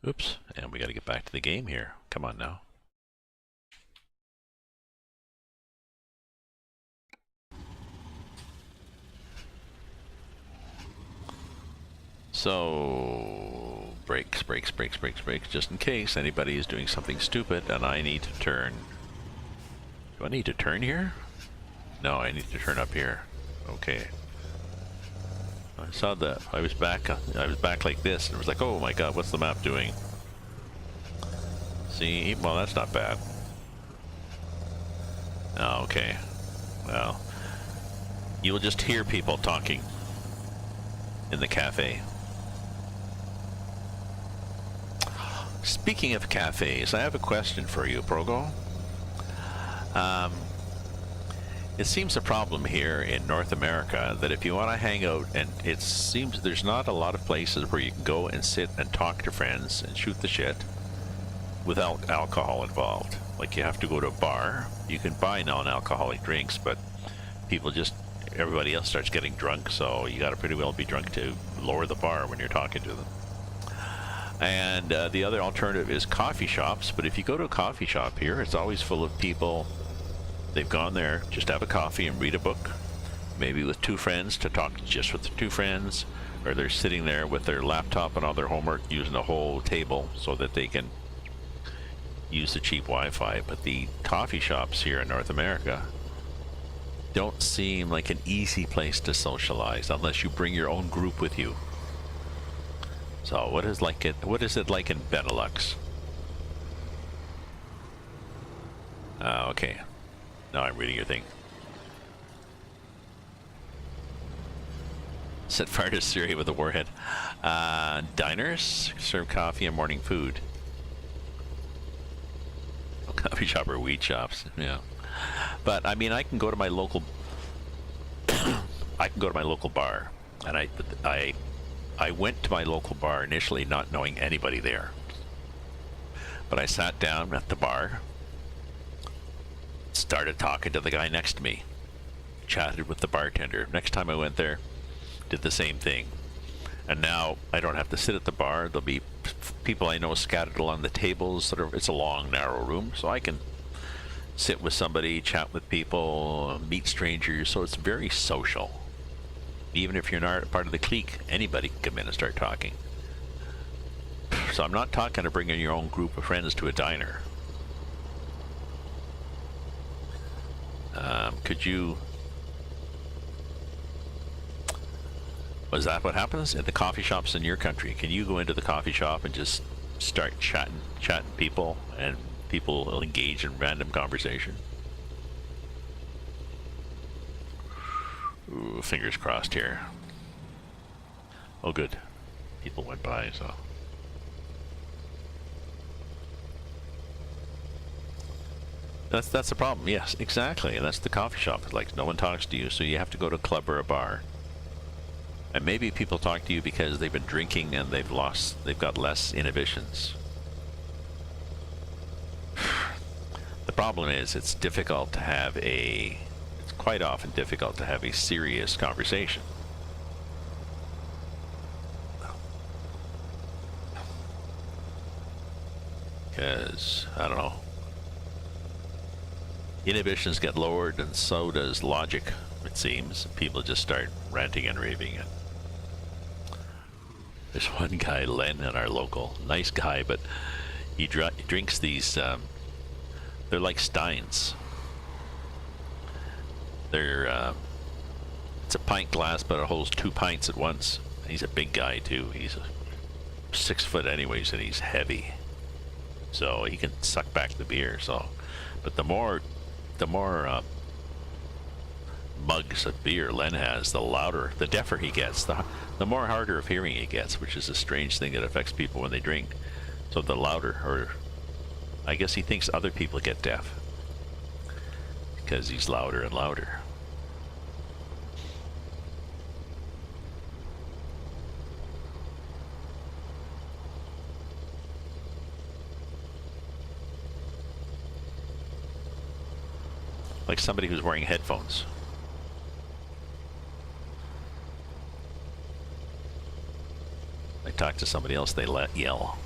Oops, and we got to get back to the game here. Come on now. So, brakes, just in case anybody is doing something stupid and I need to turn. Do I need to turn here? No, I need to turn up here. Okay. I saw that. I was back like this, and it was like, oh my god, what's the map doing? See, well, that's not bad. Oh, okay. Well, you will just hear people talking in the cafe. Speaking of cafes, I have a question for you, Progo. It seems a problem here in North America that if you want to hang out, and it seems there's not a lot of places where you can go and sit and talk to friends and shoot the shit without alcohol involved. Like, you have to go to a bar. You can buy non-alcoholic drinks, but everybody else starts getting drunk, so you got to pretty well be drunk to lower the bar when you're talking to them. And the other alternative is coffee shops, but if you go to a coffee shop here, it's always full of people. They've gone there just to have a coffee and read a book, maybe with 2 friends to talk just with the 2 friends, or they're sitting there with their laptop and all their homework using the whole table so that they can use the cheap Wi-Fi. But the coffee shops here in North America don't seem like an easy place to socialize unless you bring your own group with you. So what is it like in Benelux? Okay. Now I'm reading your thing. Set fire to Syria with a warhead. Diners serve coffee and morning food. Coffee shop or weed shops, yeah. But I mean, I can go to my local. I can go to my local bar, and I went to my local bar initially not knowing anybody there. But I sat down at the bar, started talking to the guy next to me, chatted with the bartender. Next time I went there, did the same thing. And now I don't have to sit at the bar. There'll be people I know scattered along the tables. It's a long, narrow room, so I can sit with somebody, chat with people, meet strangers. So it's very social. Even if you're not part of the clique, anybody can come in and start talking. So I'm not talking to bringing your own group of friends to a diner. Could you... Was that what happens at the coffee shops in your country? Can you go into the coffee shop and just start chatting people, and people will engage in random conversation? Ooh, fingers crossed here. Oh, good. People went by, so. That's the problem. Yes, exactly. And that's the coffee shop. It's like no one talks to you, so you have to go to a club or a bar. And maybe people talk to you because they've been drinking and they've got less inhibitions. The problem is it's quite often difficult to have a serious conversation. Because, I don't know, inhibitions get lowered and so does logic, it seems. People just start ranting and raving. There's one guy, Len, in our local, nice guy, but he drinks these, they're like Steins. They're, it's a pint glass, but it holds 2 pints at once. He's a big guy too. He's 6 foot anyways, and he's heavy. So he can suck back the beer, so. But the more mugs of beer Len has, the deafer he gets, the more harder of hearing he gets, which is a strange thing that affects people when they drink. So the louder, or I guess he thinks other people get deaf because he's louder and louder. Like somebody who's wearing headphones. I talk to somebody else, they yell.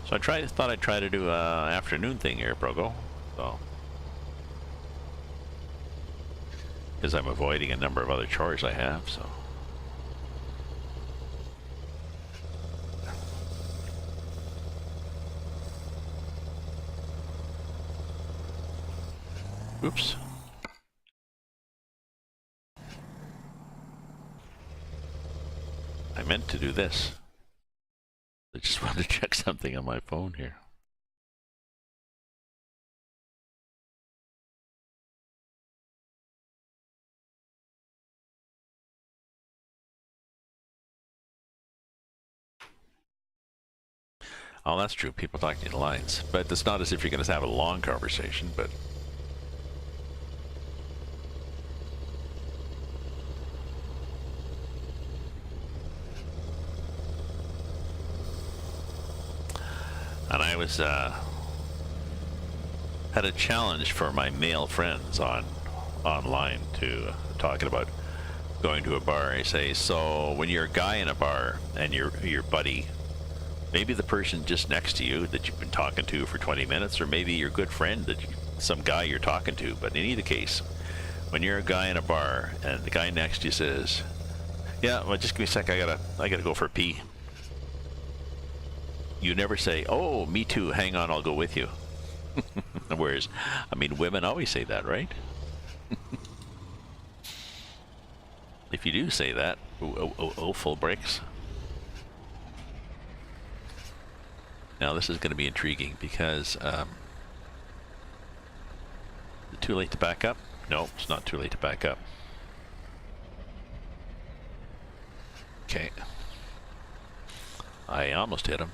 So I thought I'd try to do an afternoon thing here, Progo. So, because I'm avoiding a number of other chores I have, so. Oops. I meant to do this. I just wanted to check something on my phone here. Oh, that's true. People talking in lines. But it's not as if you're going to have a long conversation, but... And I was, had a challenge for my male friends online to talking about going to a bar. I say, so when you're a guy in a bar and your buddy, maybe the person just next to you that you've been talking to for 20 minutes, or maybe your good friend some guy you're talking to, but in either case, when you're a guy in a bar and the guy next to you says, yeah, well, just give me a sec, I gotta go for a pee. You never say, oh, me too, hang on, I'll go with you. Whereas, I mean, women always say that, right? If you do say that, full brakes. Now this is going to be intriguing because, is it too late to back up? No, it's not too late to back up. Okay. I almost hit him.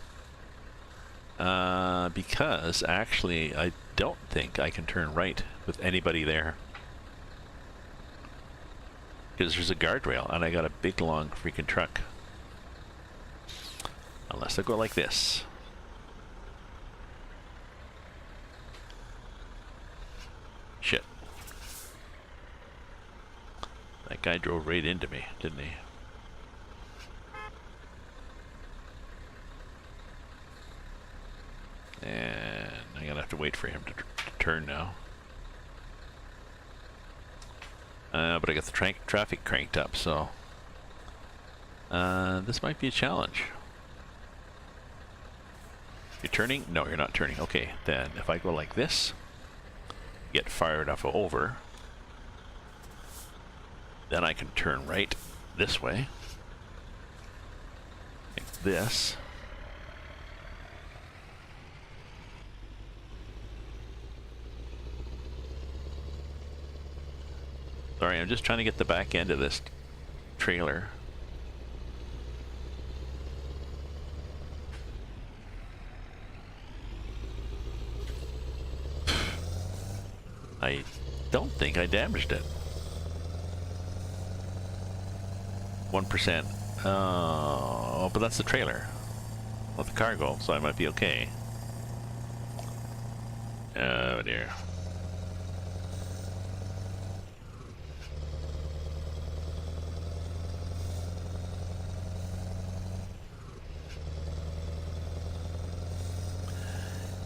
Because actually I don't think I can turn right with anybody there. Because there's a guardrail and I got a big long freaking truck. Unless I go like this. Shit. That guy drove right into me, didn't he? And I'm gonna have to wait for him to turn now. But I got the traffic cranked up, so this might be a challenge. You're turning? No, you're not turning. Okay, then if I go like this, get far enough over, then I can turn right this way, like this. Sorry, I'm just trying to get the back end of this trailer. I don't think I damaged it. 1%. Oh, but that's the trailer. Not the cargo, so I might be okay. Oh dear.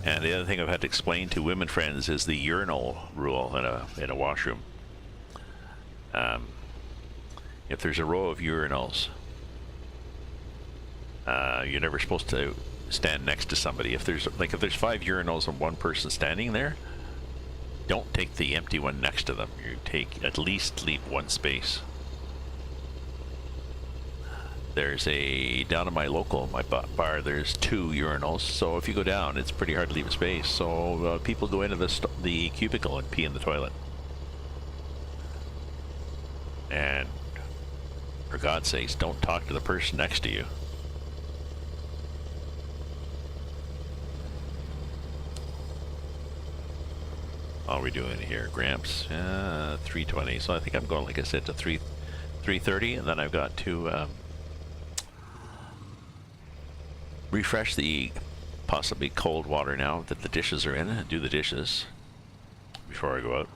And the other thing I've had to explain to women friends is the urinal rule in a washroom. If there's a row of urinals, you're never supposed to stand next to somebody. If there's 5 urinals and one person standing there, don't take the empty one next to them. You at least leave one space. There's down in my bar, there's 2 urinals, so if you go down, it's pretty hard to leave a space. So people go into the cubicle and pee in the toilet. And for God's sakes, don't talk to the person next to you. What are we doing here, Gramps? 320, so I think I'm going, like I said, to 330, and then I've got to refresh the possibly cold water now that the dishes are in, and do the dishes before I go out.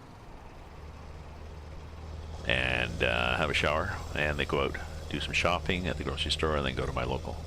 And have a shower, and then go out, do some shopping at the grocery store, and then go to my local.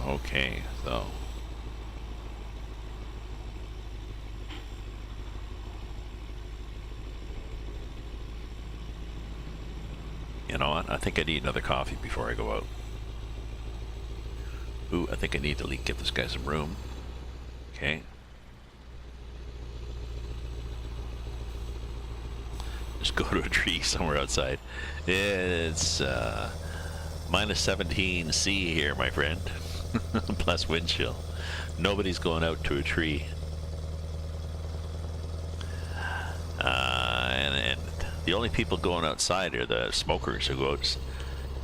Okay, so you know what? I think I need another coffee before I go out. Ooh, I think I need to give this guy some room. Okay. Just go to a tree somewhere outside. It's minus 17 C here, my friend. Plus wind chill. Nobody's going out to a tree. And the only people going outside are the smokers who go out.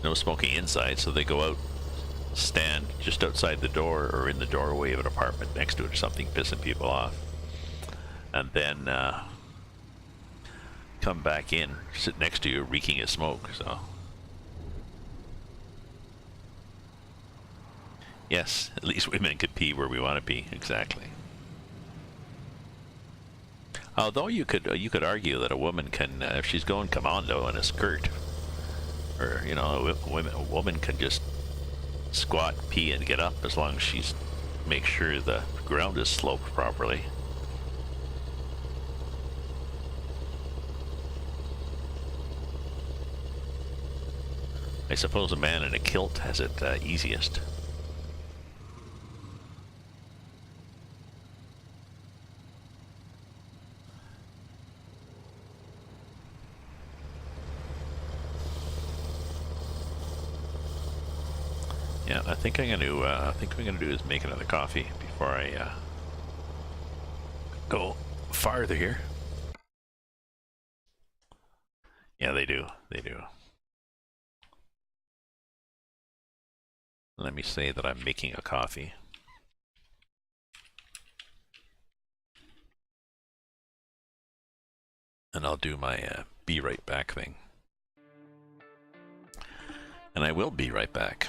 No smoking inside, so they go out, stand just outside the door or in the doorway of an apartment next to it or something, pissing people off. And then come back in, sit next to you, reeking of smoke, so. Yes, at least women could pee where we want to pee, exactly. Although you could argue that a woman can, if she's going commando in a skirt, or you know, a woman can just squat, pee, and get up as long as she's make sure the ground is sloped properly. I suppose a man in a kilt has it easiest. Yeah, I think what I'm gonna do is make another coffee before I go farther here. Yeah, they do. They do. Let me say that I'm making a coffee. And I'll do my be right back thing. And I will be right back.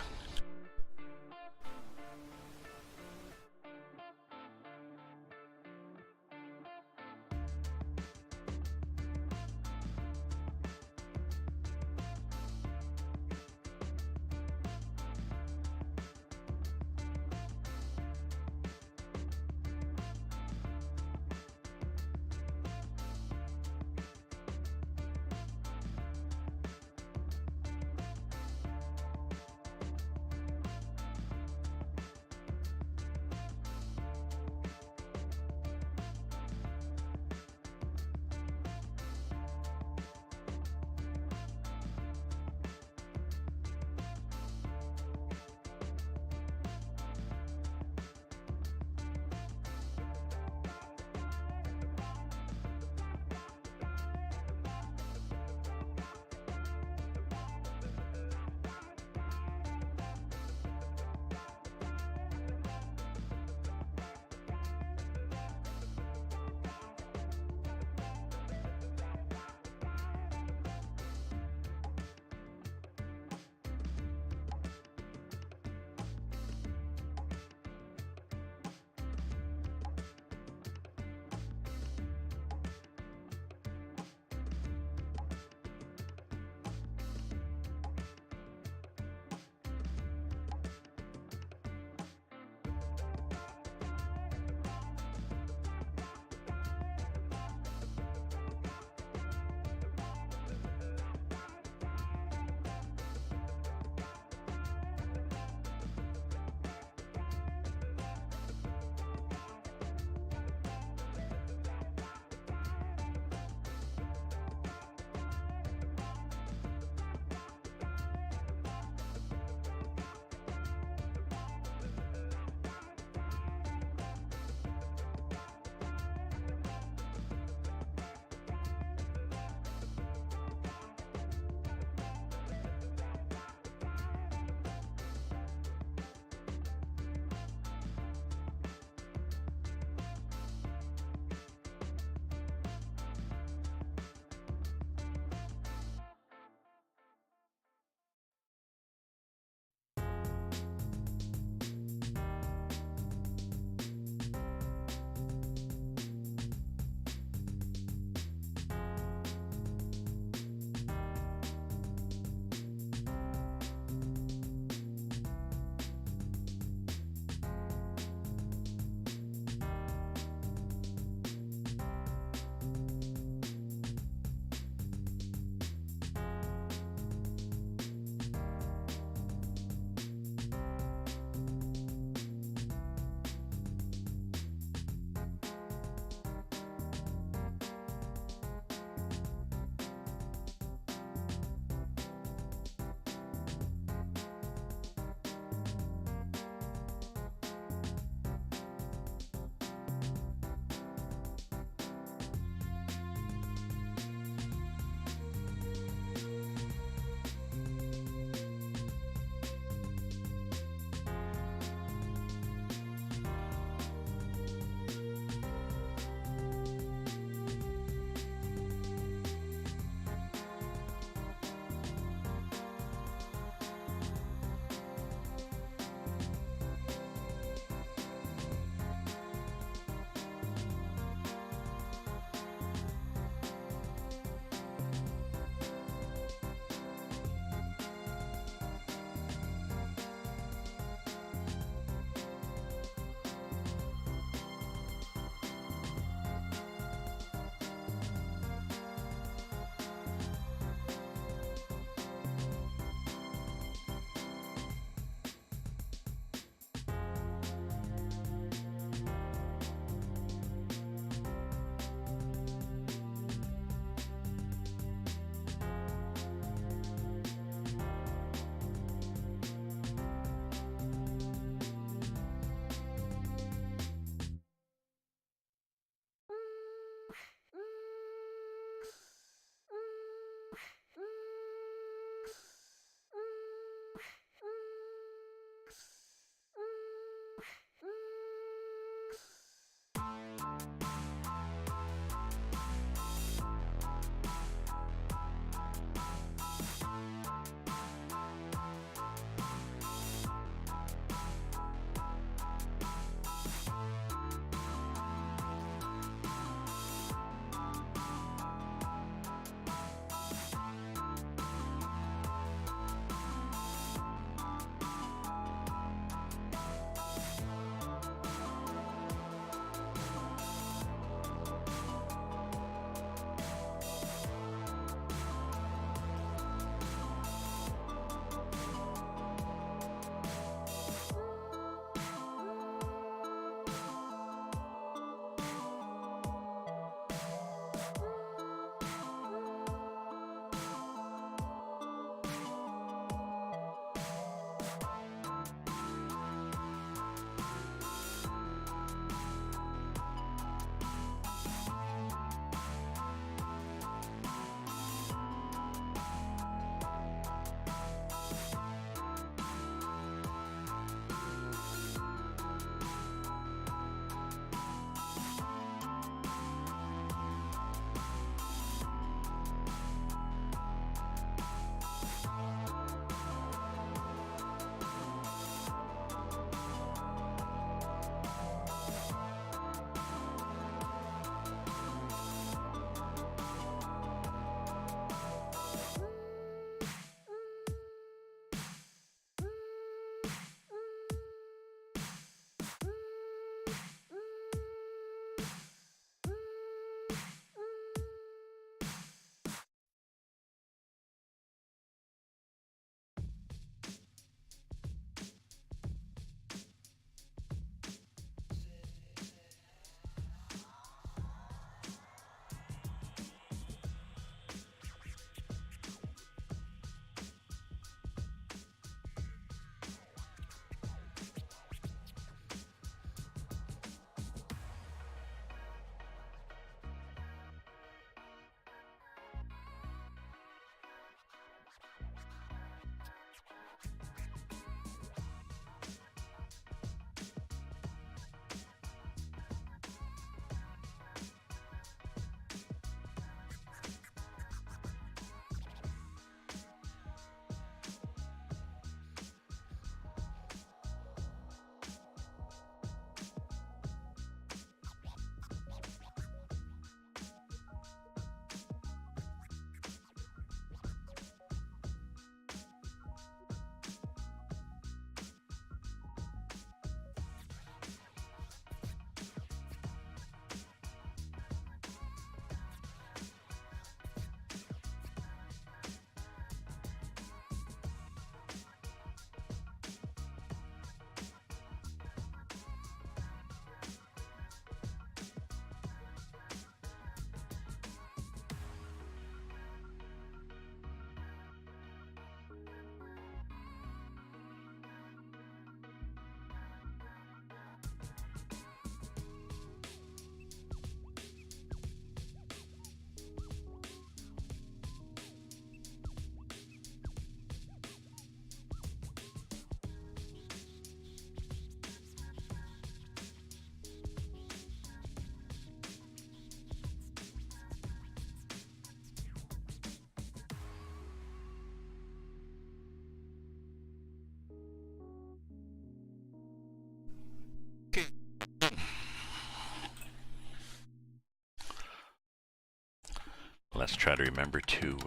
try to remember to,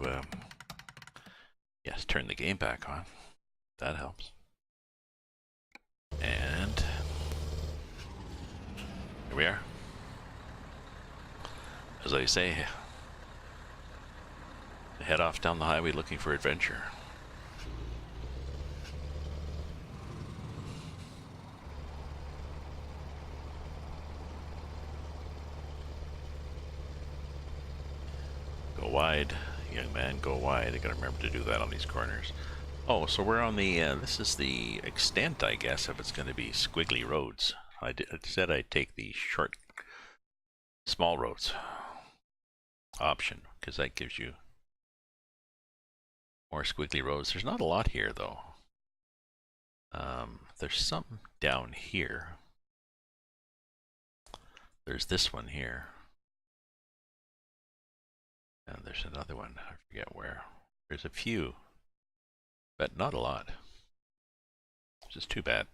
yes, turn the game back on. That helps. And here we are. As I say, head off down the highway looking for adventure. Go wide, young man, go wide. I gotta remember to do that on these corners. Oh, so we're on the, this is the extent, I guess, if it's going to be squiggly roads. I said I'd take the short, small roads option, because that gives you more squiggly roads. There's not a lot here, though. There's something down here. There's this one here. And there's another one, I forget where. There's a few, but not a lot. Which is too bad.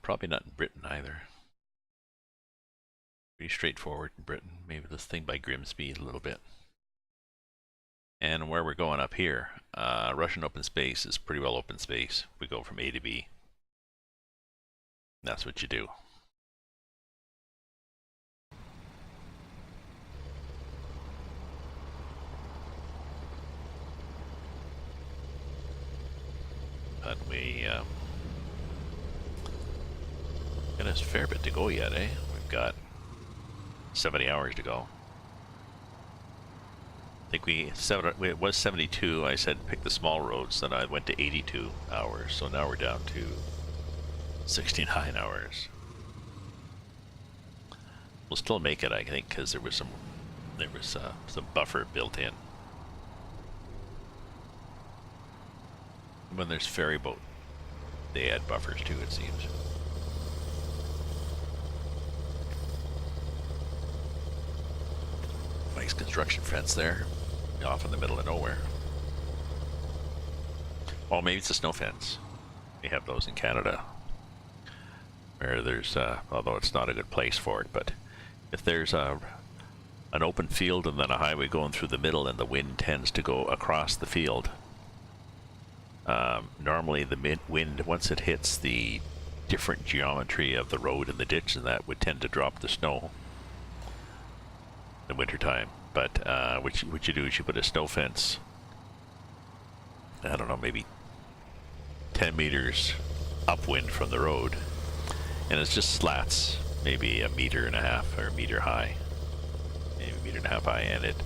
Probably not in Britain either. Pretty straightforward in Britain. Maybe this thing by Grimsby a little bit. And where we're going up here, Russian open space is pretty well open space. We go from A to B. That's what you do. But we got a fair bit to go yet, eh? We've got 70 hours to go. I think it was 72. I said pick the small roads, then I went to 82 hours. So now we're down to 69 hours. We'll still make it, I think, because there was some buffer built in. When there's ferry boat, they add buffers too, it seems. Nice construction fence there, off in the middle of nowhere. Oh, maybe it's a snow fence. We have those in Canada, where there's, although it's not a good place for it, but if there's an open field and then a highway going through the middle and the wind tends to go across the field, normally the wind, once it hits the different geometry of the road and the ditch, and that would tend to drop the snow in the wintertime. But what you do is you put a snow fence, I don't know, maybe 10 meters upwind from the road, and it's just slats, maybe 1.5 meters or 1 meter high, maybe 1.5 meters high, and it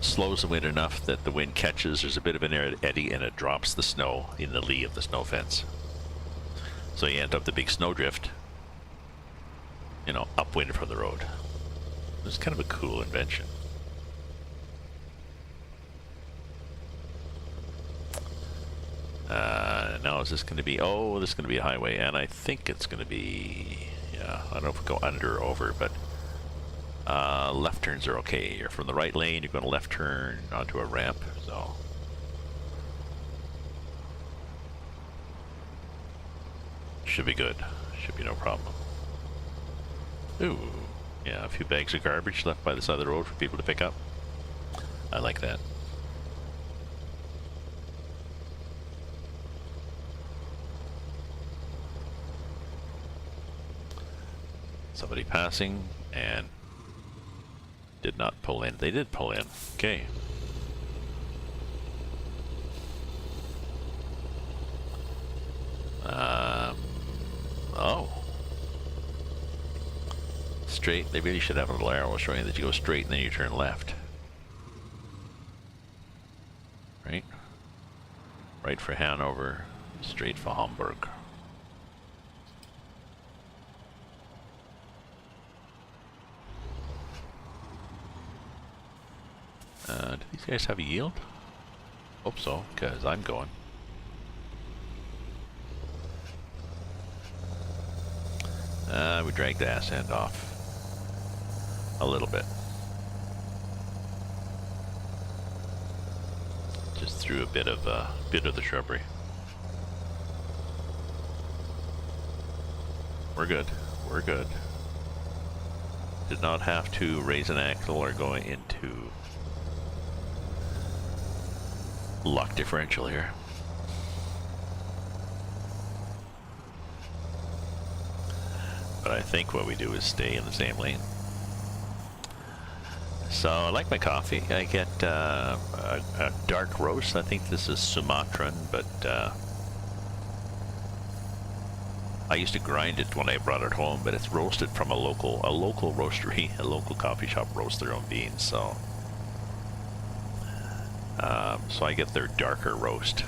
slows the wind enough that the wind catches, there's a bit of an eddy, and it drops the snow in the lee of the snow fence. So you end up the big snowdrift, you know, upwind from the road. It's kind of a cool invention. Now is this going to be, oh, this is going to be a highway, and I think it's going to be, yeah, I don't know if we go under or over, but left turns are okay. You're from the right lane, you're going to left turn onto a ramp, so. Should be good. Should be no problem. Ooh, yeah, a few bags of garbage left by the side of the road for people to pick up. I like that. Somebody passing and did not pull in. They did pull in. Okay. Oh. Straight. They really should have a little arrow showing that you go straight and then you turn left. Right? Right for Hanover, straight for Hamburg. Do these guys have a yield? Hope so, because I'm going. We dragged the ass end off a little bit. Just through a bit of the shrubbery. We're good. We're good. Did not have to raise an axle or go into lock differential here. But I think what we do is stay in the same lane. So I like my coffee. I get a dark roast. I think this is Sumatran, but I used to grind it when I brought it home, but it's roasted from a local roastery, a local coffee shop roasts their own beans. So so I get their darker roast,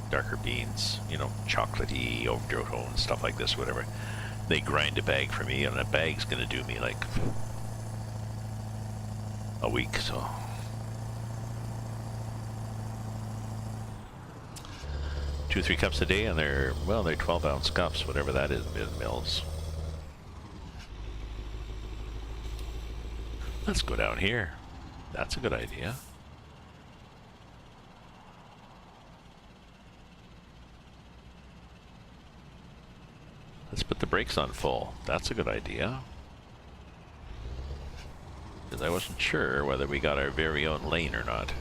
darker beans, you know, chocolatey, overtone, stuff like this, whatever. They grind a bag for me, and a bag's gonna do me like a week, so. 2 or 3 cups a day, and they're 12-ounce cups, whatever that is in mils. Let's go down here. That's a good idea. Let's put the brakes on full. That's a good idea. Because I wasn't sure whether we got our very own lane or not.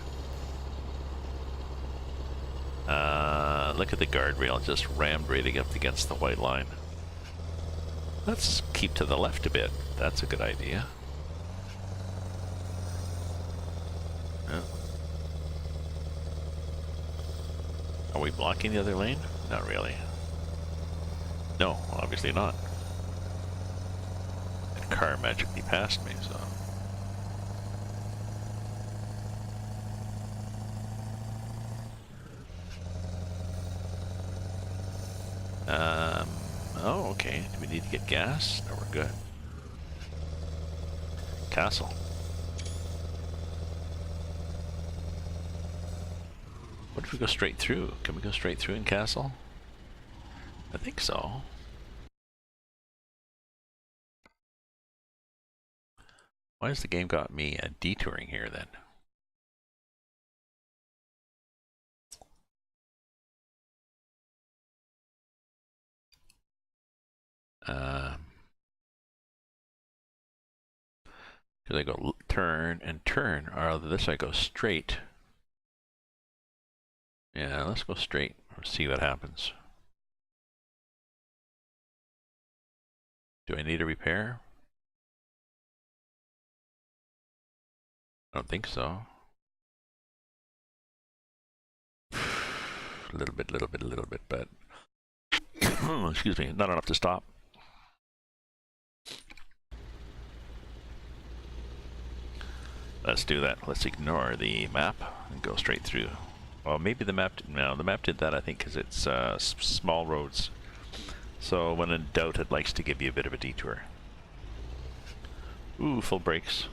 Look at the guardrail, just rammed right up against the white line. Let's keep to the left a bit. That's a good idea. Yeah. Are we blocking the other lane? Not really. No, obviously not. That car magically passed me, so. Oh, okay. Do we need to get gas? No, we're good. Castle. What if we go straight through? Can we go straight through in Castle? I think so. Why has the game got me detouring here then? Because I go turn and turn, or this I go straight. Yeah, let's go straight. See what happens. Do I need a repair? I don't think so. A little bit, but excuse me, not enough to stop. Let's do that. Let's ignore the map and go straight through. Well, maybe the map, no, the map did that, I think, because it's small roads. So when in doubt, it likes to give you a bit of a detour. Ooh, full brakes.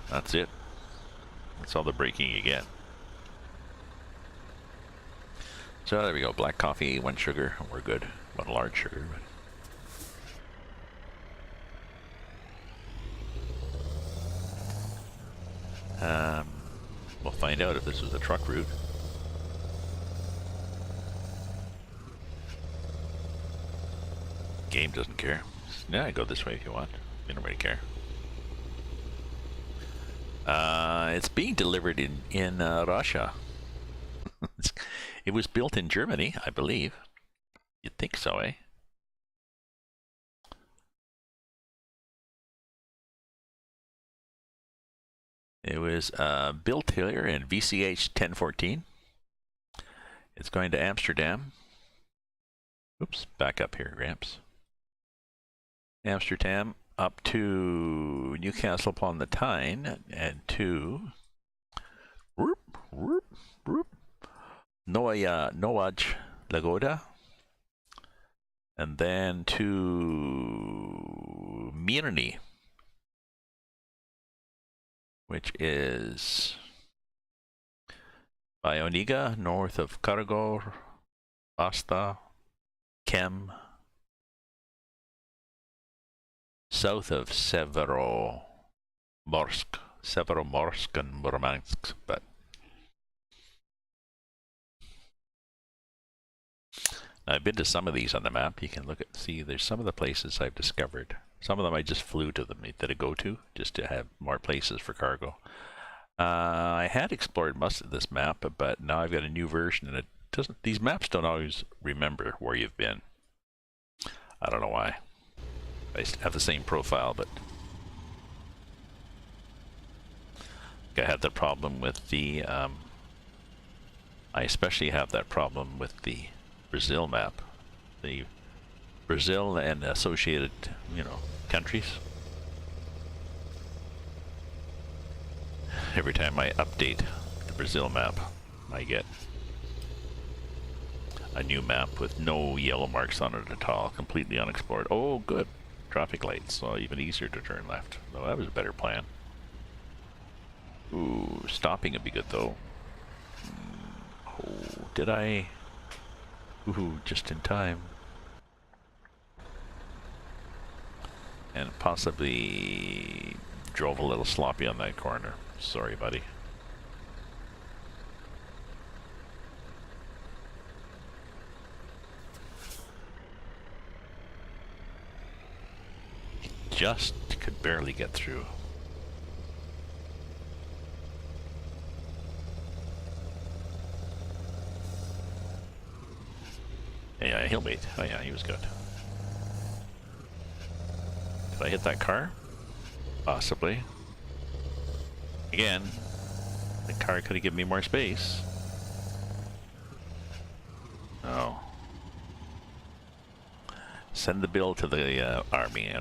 That's it. That's all the braking you get. So there we go. Black coffee, 1 sugar, and we're good. 1 large sugar. We'll find out if this is a truck route. Game doesn't care. Yeah, go this way if you want. We don't really care. It's being delivered in Russia. It was built in Germany, I believe. You'd think so, eh? It was built here in VCH 1014. It's going to Amsterdam. Oops, back up here, Gramps. Amsterdam up to Newcastle upon the Tyne and to Nowaj Lagoda, and then to Mirny, which is by Oniga, north of Karagor, Basta, Kem, south of Severomorsk and Murmansk, but I've been to some of these on the map. You can look at, see, there's some of the places I've discovered. Some of them I just flew to them that I go to just to have more places for cargo. I had explored most of this map, but now I've got a new version, and it doesn't. These maps don't always remember where you've been. I don't know why. I have the same profile, but I had the problem with the. I especially have that problem with the Brazil map, the Brazil and associated, countries. Every time I update the Brazil map, I get a new map with no yellow marks on it at all, completely unexplored. Oh, good. Traffic lights, so even easier to turn left. No, that was a better plan. Ooh, stopping would be good though. Oh, did I? Ooh, just in time. And possibly drove a little sloppy on that corner. Sorry, buddy. Just could barely get through. Yeah, he'll wait. Oh yeah, he was good. Did I hit that car? Possibly. Again, the car could have given me more space. Oh. Send the bill to the army,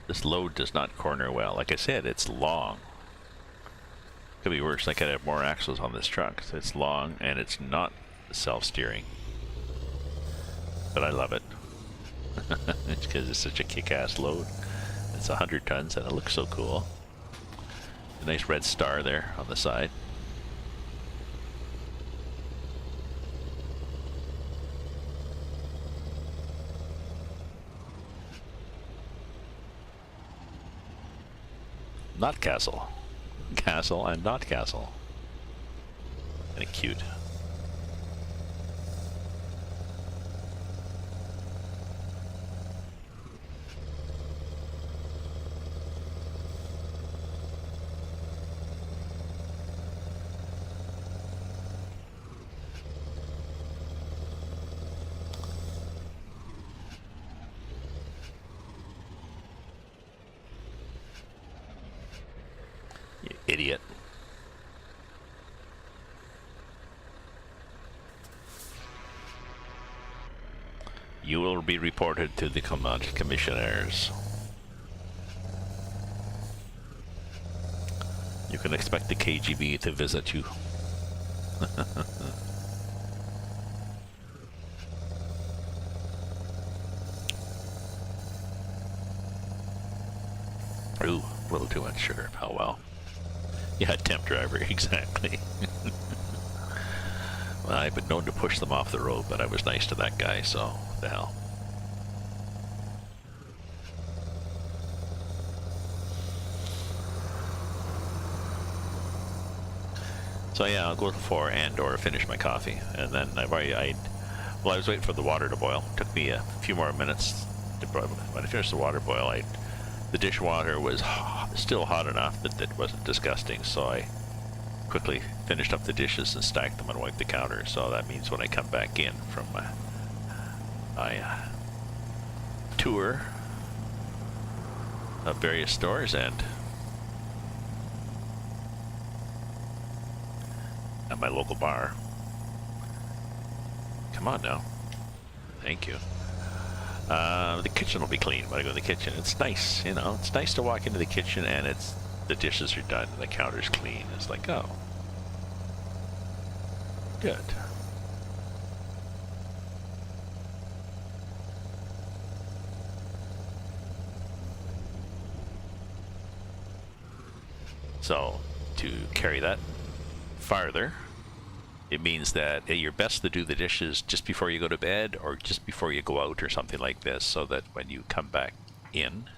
This load does not corner well. Like I said, it's long. Could be worse. I could have more axles on this truck. So it's long and it's not self-steering. But I love it. It's because it's such a kick-ass load. It's 100 tons and it looks so cool. A nice red star there on the side. Not castle. Castle and not castle. Kind of cute. Idiot. You will be reported to the commissioners. You can expect the KGB to visit you. Ooh, a little too much sugar. Oh well. Yeah, temp driver, exactly. Well, I've been known to push them off the road, but I was nice to that guy, so what the hell. So yeah, I'll go for and/or finish my coffee, and then I was waiting for the water to boil. It took me a few more minutes to boil. When I finished the water boil, the dishwater was still hot enough that it wasn't disgusting, so I quickly finished up the dishes and stacked them and wiped the counter. So that means when I come back in from my tour of various stores and at my local bar. Come on now. Thank you. The kitchen will be clean when I go to the kitchen. It's nice, it's nice to walk into the kitchen and the dishes are done and the counter's clean. It's like, oh, good. So, to carry that farther, it means that you're best to do the dishes just before you go to bed or just before you go out or something like this, so that when you come back in,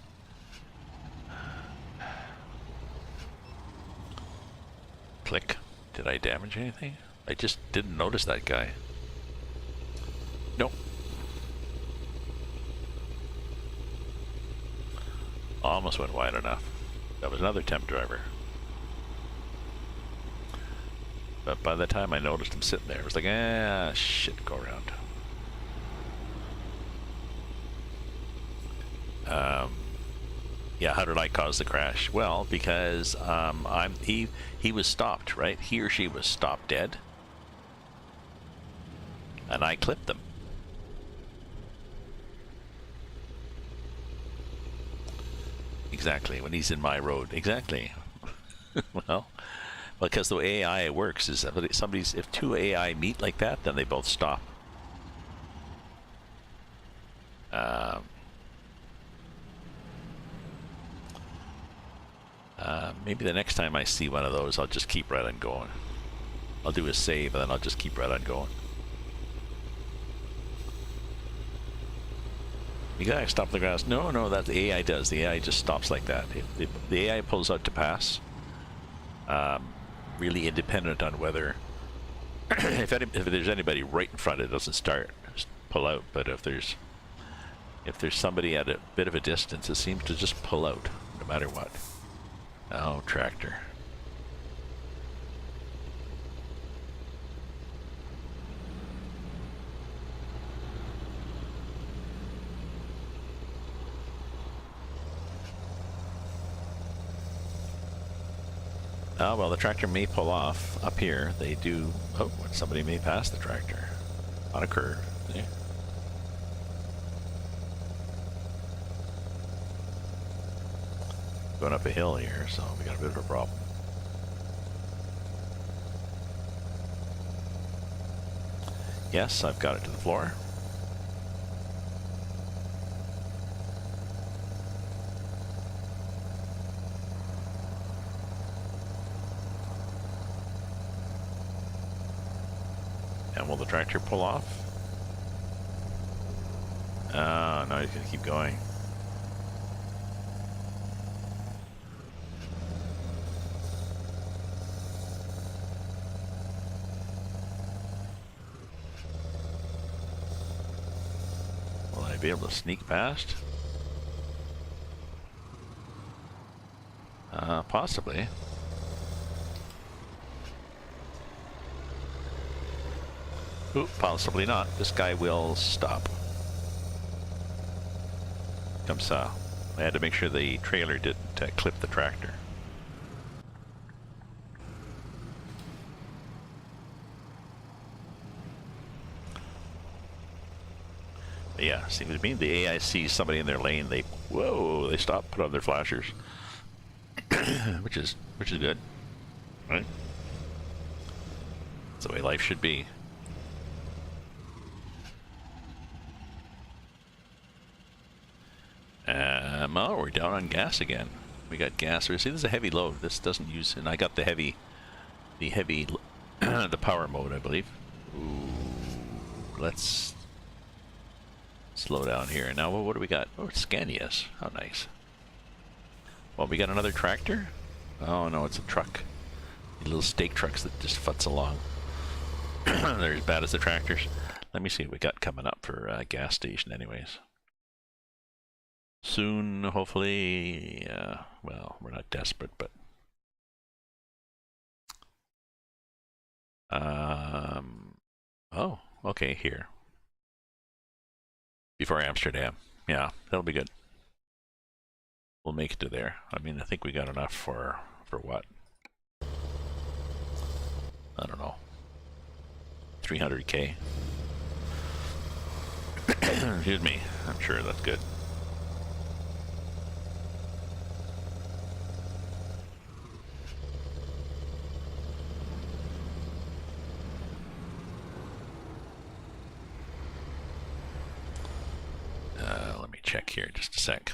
Click. Did I damage anything? I just didn't notice that guy. Nope. Almost went wide enough. That was another temp driver. But by the time I noticed him sitting there, I was like, ah, shit, go around. Yeah, how did I cause the crash? Well, because he was stopped, right? He or she was stopped dead. And I clipped them. Exactly, when he's in my road. Exactly. Well, because the way AI works is that if two AI meet like that, then they both stop. Maybe the next time I see one of those, I'll just keep right on going. I'll do a save and then I'll just keep right on going. You gotta stop the grass. No, that the AI does. The AI just stops like that. If the AI pulls out to pass, really independent on whether if there's anybody right in front, it doesn't start. Just pull out. But if there's somebody at a bit of a distance, it seems to just pull out no matter what. Oh, tractor. Oh, well, the tractor may pull off up here. They do. Oh, somebody may pass the tractor on a curve. Yeah. Going up a hill here, so we got a bit of a problem. Yes, I've got it to the floor. And will the tractor pull off? Oh, no, he's going to keep going. Will I be able to sneak past? Possibly. Oop, possibly not. This guy will stop. Comme ça. I had to make sure the trailer didn't clip the tractor. But yeah, seems to me the AI sees somebody in their lane, they stop, put on their flashers, which is good, right? That's the way life should be. Oh, we're down on gas again. We got gas. See, this is a heavy load. This doesn't use, and I got the heavy, the power mode, I believe. Ooh, let's slow down here. Now, what do we got? Oh, it's Scanias. How nice. Well, we got another tractor? Oh, no, it's a truck. These little stake trucks that just futz along. They're as bad as the tractors. Let me see what we got coming up for a gas station anyways. Soon, hopefully. Well, we're not desperate, but... oh, okay, here. Before Amsterdam. Yeah, that'll be good. We'll make it to there. I mean, I think we got enough for what? I don't know. 300K. Excuse me. I'm sure that's good. Let me check here just a sec.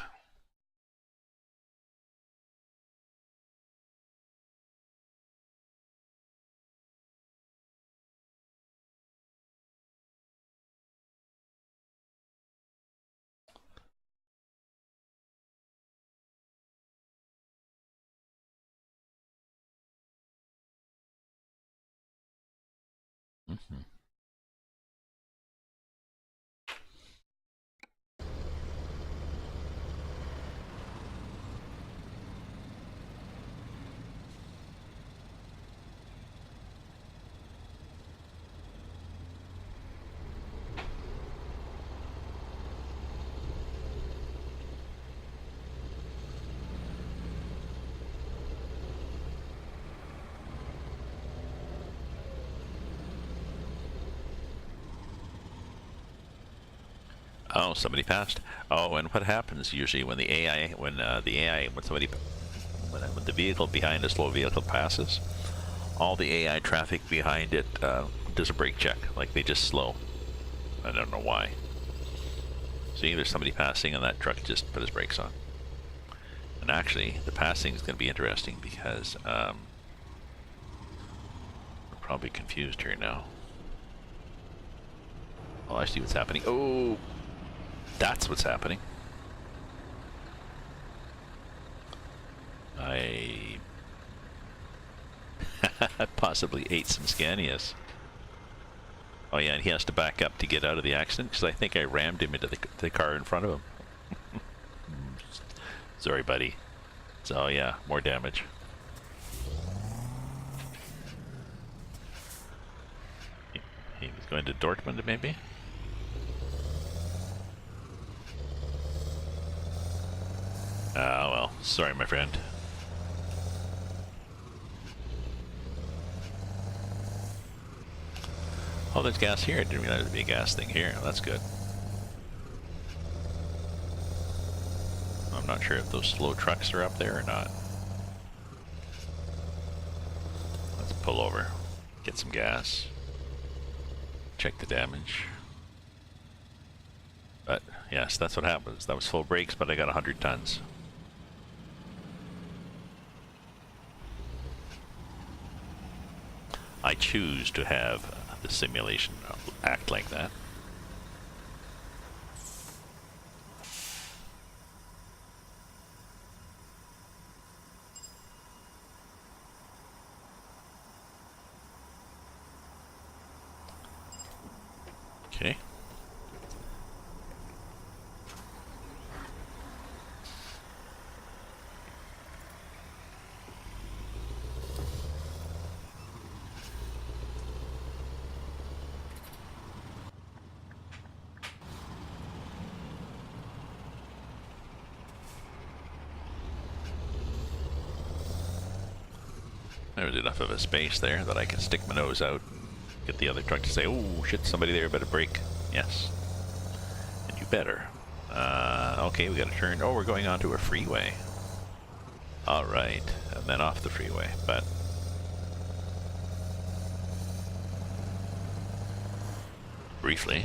Mhm. Oh, somebody passed. Oh, and what happens usually when the AI, when when the vehicle behind a slow vehicle passes, all the AI traffic behind it does a brake check. Like they just slow. I don't know why. See, there's somebody passing, and that truck just put his brakes on. And actually, the passing is going to be interesting because we're probably confused here now. Oh, I see what's happening. Oh, that's what's happening. I possibly ate some Scanias. Oh yeah, and he has to back up to get out of the accident because I think I rammed him into the car in front of him. Sorry, buddy. So yeah, more damage. He was going to Dortmund, maybe? Ah, well, sorry, my friend. Oh, there's gas here. I didn't realize there'd be a gas thing here. That's good. I'm not sure if those slow trucks are up there or not. Let's pull over, get some gas, check the damage. But yes, that's what happens. That was full brakes, but I got 100 tons. I choose to have the simulation act like that. Okay. There's enough of a space there that I can stick my nose out and get the other truck to say, oh shit, somebody there, better brake. Yes. And you better. Okay, we got to turn. Oh, we're going onto a freeway. Alright, and then off the freeway, but... briefly.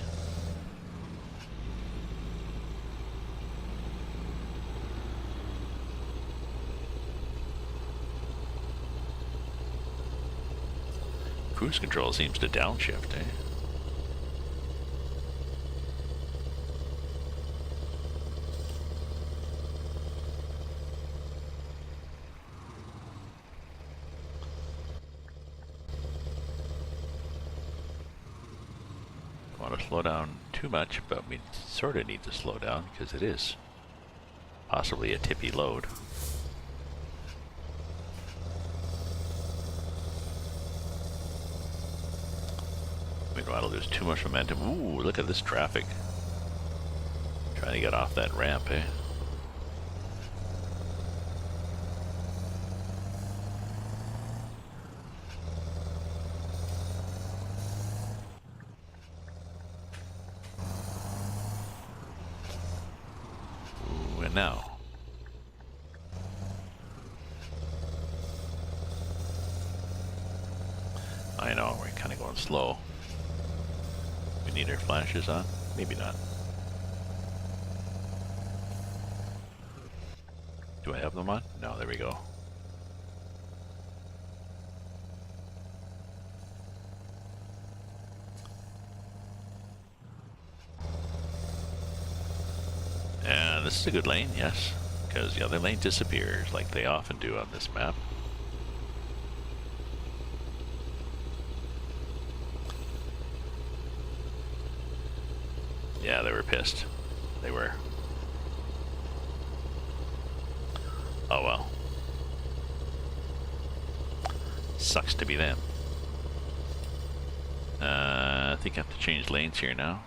Cruise control seems to downshift, eh? Want to slow down too much, but we sort of need to slow down because it is possibly a tippy load. Meanwhile, there's too much momentum. Ooh, look at this traffic. Trying to get off that ramp, eh? Ooh, and now. I know, we're kind of going slow. We need our flashes on? Maybe not. Do I have them on? No, there we go. And this is a good lane, yes, because the other lane disappears like they often do on this map. Yeah, they were pissed. They were. Oh well. Sucks to be them. I think I have to change lanes here now.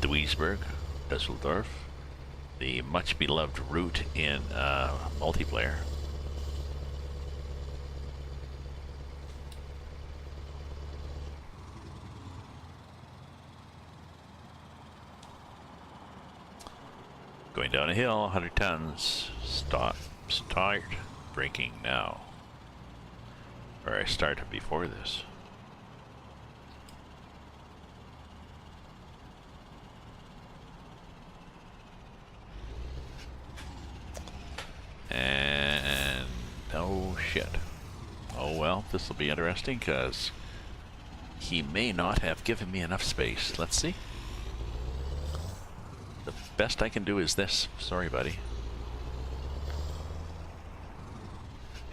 Duisburg, Düsseldorf, the much beloved route in multiplayer. Going down a hill, 100 tons. Start braking now. Or I started before this. And oh shit. Oh well, this will be interesting because he may not have given me enough space. Let's see. The best I can do is this. Sorry, buddy.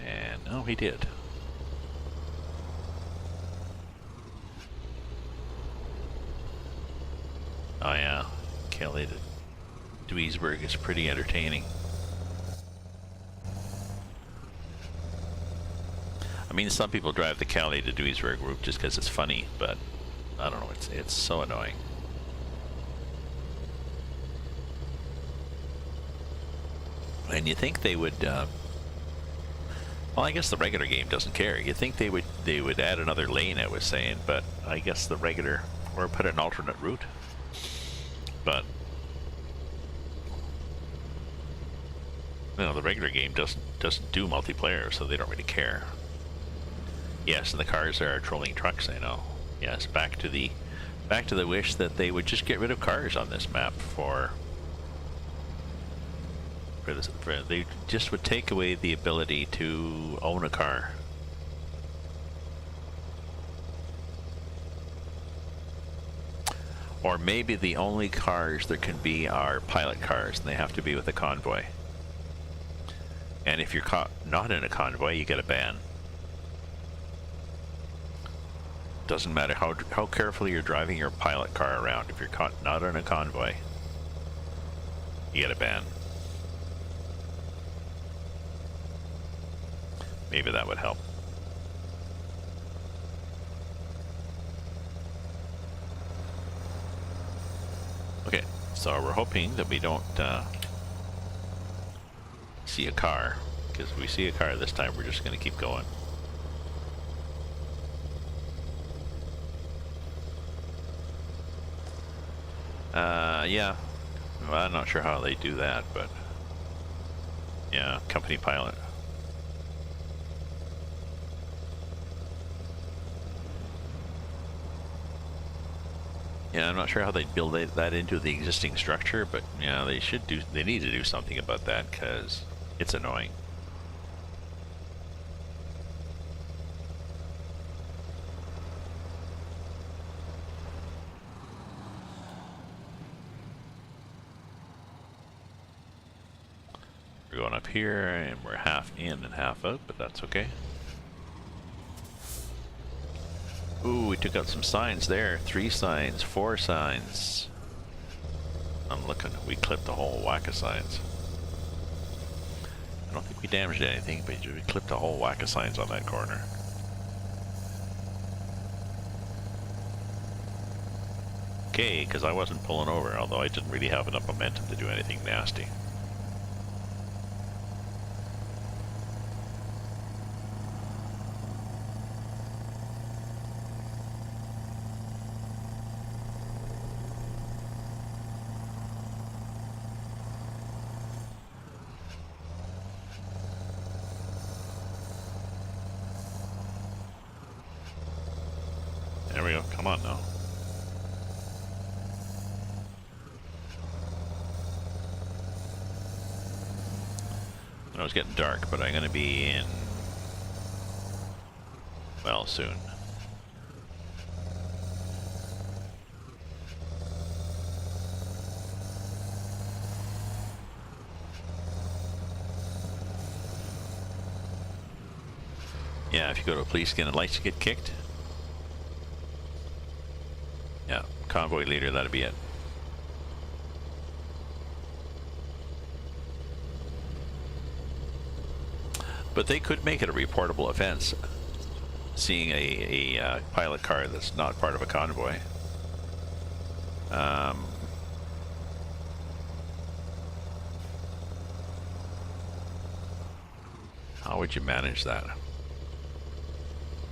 And oh, he did. Oh yeah, Kelly to Duisburg is pretty entertaining. I mean, some people drive the Cali to Duisburg route just because it's funny, but I don't know, it's so annoying. And you think they would, well, I guess the regular game doesn't care. You think they would add another lane, I was saying, but I guess the regular, or put an alternate route. But you know, the regular game doesn't do multiplayer, so they don't really care. Yes, and the cars are trolling trucks, I know. Yes, back to the wish that they would just get rid of cars on this map they just would take away the ability to own a car. Or maybe the only cars there can be are pilot cars, and they have to be with a convoy. And if you're caught not in a convoy, you get a ban. Doesn't matter how carefully you're driving your pilot car around. If you're caught not in a convoy, you get a ban. Maybe that would help. Okay, so we're hoping that we don't see a car, because if we see a car this time, we're just going to keep going. Yeah, well, I'm not sure how they do that, but yeah, company pilot. Yeah, I'm not sure how they build that into the existing structure, but yeah, they need to do something about that because it's annoying. We're going up here and we're half in and half out, but that's okay. Ooh, we took out some signs there. 3 signs, 4 signs. I'm looking, we clipped a whole whack of signs. I don't think we damaged anything, but we clipped a whole whack of signs on that corner. Okay, because I wasn't pulling over, although I didn't really have enough momentum to do anything nasty. There we go, come on now. I know it's getting dark, but I'm going to be in, well, soon. Yeah, if you go to a police scan and lights get kicked. convoy leader, that'd be it. But they could make it a reportable offense, seeing a pilot car that's not part of a convoy. How would you manage that?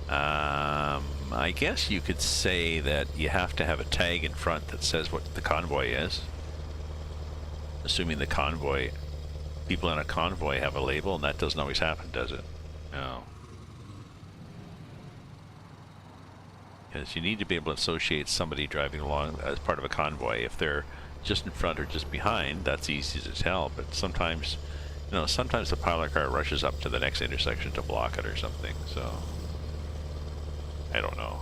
I guess you could say that you have to have a tag in front that says what the convoy is. Assuming the convoy, people in a convoy have a label, and that doesn't always happen, does it? No. Because you need to be able to associate somebody driving along as part of a convoy. If they're just in front or just behind, that's easy to tell, but sometimes, you know, sometimes the pilot car rushes up to the next intersection to block it or something, so I don't know.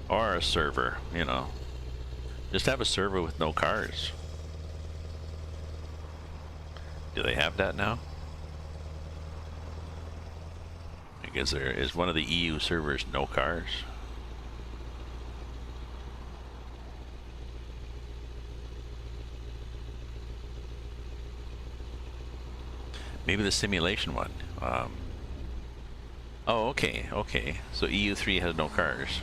Or a server, you know. Just have a server with no cars. Do they have that now? I guess there is one of the EU servers, no cars. Maybe the simulation one. Oh, okay, okay. So EU3 has no cars.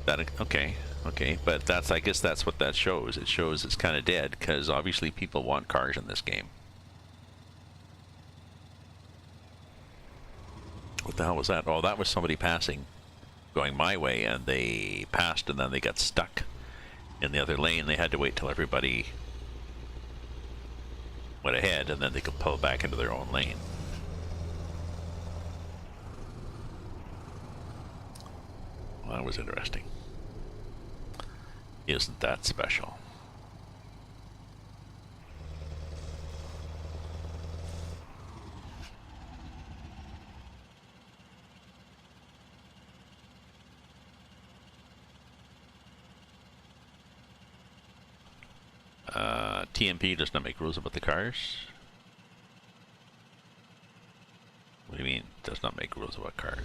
That okay, okay. But that's, I guess that's what that shows. It shows it's kind of dead because obviously people want cars in this game. What the hell was that? Oh, that was somebody passing, going my way, and they passed and then they got stuck in the other lane. They had to wait till everybody went ahead and then they could pull back into their own lane. Well, that was interesting. Isn't that special? TMP does not make rules about the cars. What do you mean, does not make rules about cars?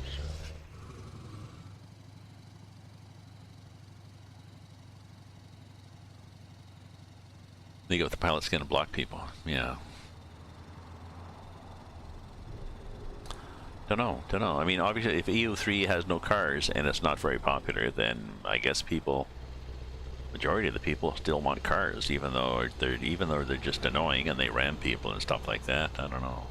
They go with the pilot's gonna block people. Yeah. Don't know. I mean, obviously, if EU3 has no cars and it's not very popular, then I guess people, majority of the people, still want cars, even though they're just annoying and they ram people and stuff like that. I don't know.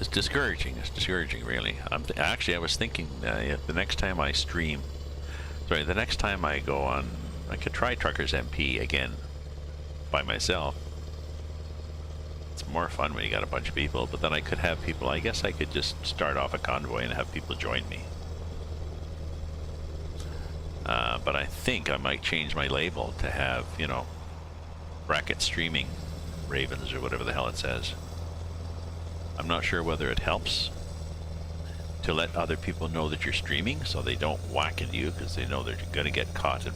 It's discouraging. It's discouraging, really. Actually, I was thinking the next time I stream. Sorry, the next time I go on, I could try Truckers MP again by myself. It's more fun when you got a bunch of people, but then I could have people, I guess I could just start off a convoy and have people join me. But I think I might change my label to have, you know, bracket streaming Ravens or whatever the hell it says. I'm not sure whether it helps to let other people know that you're streaming so they don't whack at you because they know they're going to get caught,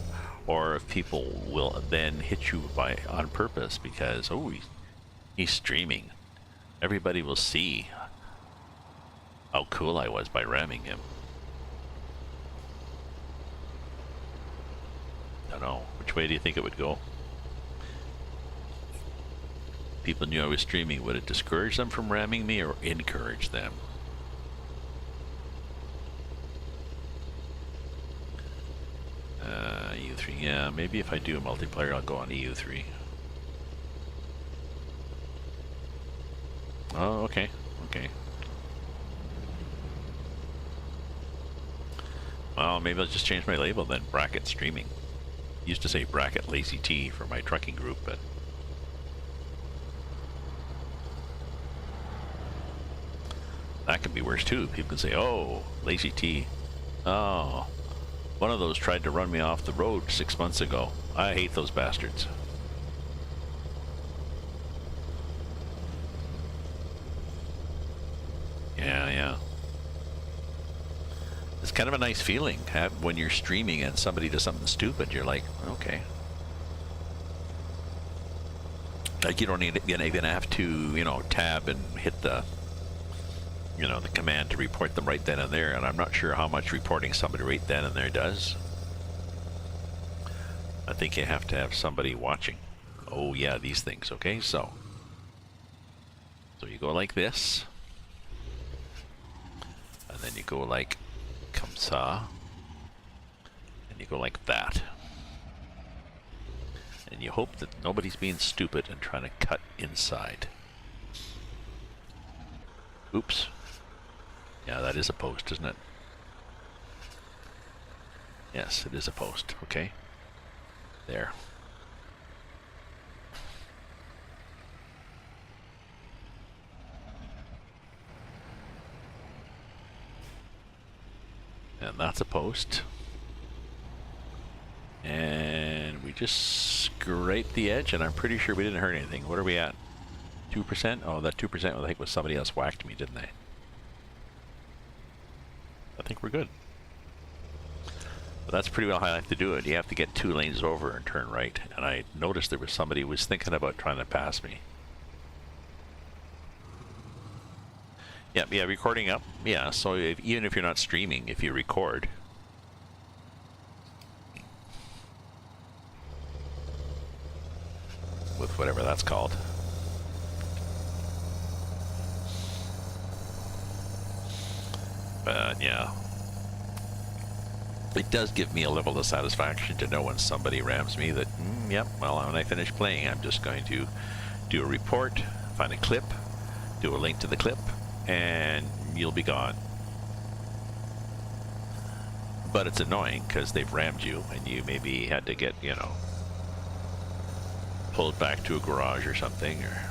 or if people will then hit you on purpose because, oh, he's streaming. Everybody will see how cool I was by ramming him. I don't know. Which way do you think it would go? People knew I was streaming. Would it discourage them from ramming me or encourage them? EU3, yeah, maybe if I do a multiplayer, I'll go on EU3. Oh, okay, okay. Well, maybe I'll just change my label then, bracket streaming. Used to say bracket lazy T for my trucking group, but that can be worse too. People can say, oh, lazy T. Oh, one of those tried to run me off the road 6 months ago. I hate those bastards. Yeah. It's kind of a nice feeling when you're streaming and somebody does something stupid. You're like, okay. Like you don't need, you're gonna have to, tab and hit the, the command to report them right then and there. And I'm not sure how much reporting somebody right then and there does. I think you have to have somebody watching. Oh yeah, these things. Okay, so you go like this, and then you go like comme ça, and you go like that. And you hope that nobody's being stupid and trying to cut inside. Oops. Yeah, that is a post, isn't it? Yes, it is a post. Okay. There. And that's a post. And we just scraped the edge, and I'm pretty sure we didn't hurt anything. What are we at? 2%? Oh, that 2% I think was somebody else whacked me, didn't they? I think we're good. But that's pretty well how I have to do it. You have to get 2 lanes over and turn right. And I noticed there was somebody who was thinking about trying to pass me. Yeah, recording up. Yeah, so even if you're not streaming, if you record, with whatever that's called. But yeah, it does give me a level of satisfaction to know when somebody rams me that, yep, well, when I finish playing, I'm just going to do a report, find a clip, do a link to the clip, and you'll be gone. But it's annoying because they've rammed you and you maybe had to get, pulled back to a garage or something, or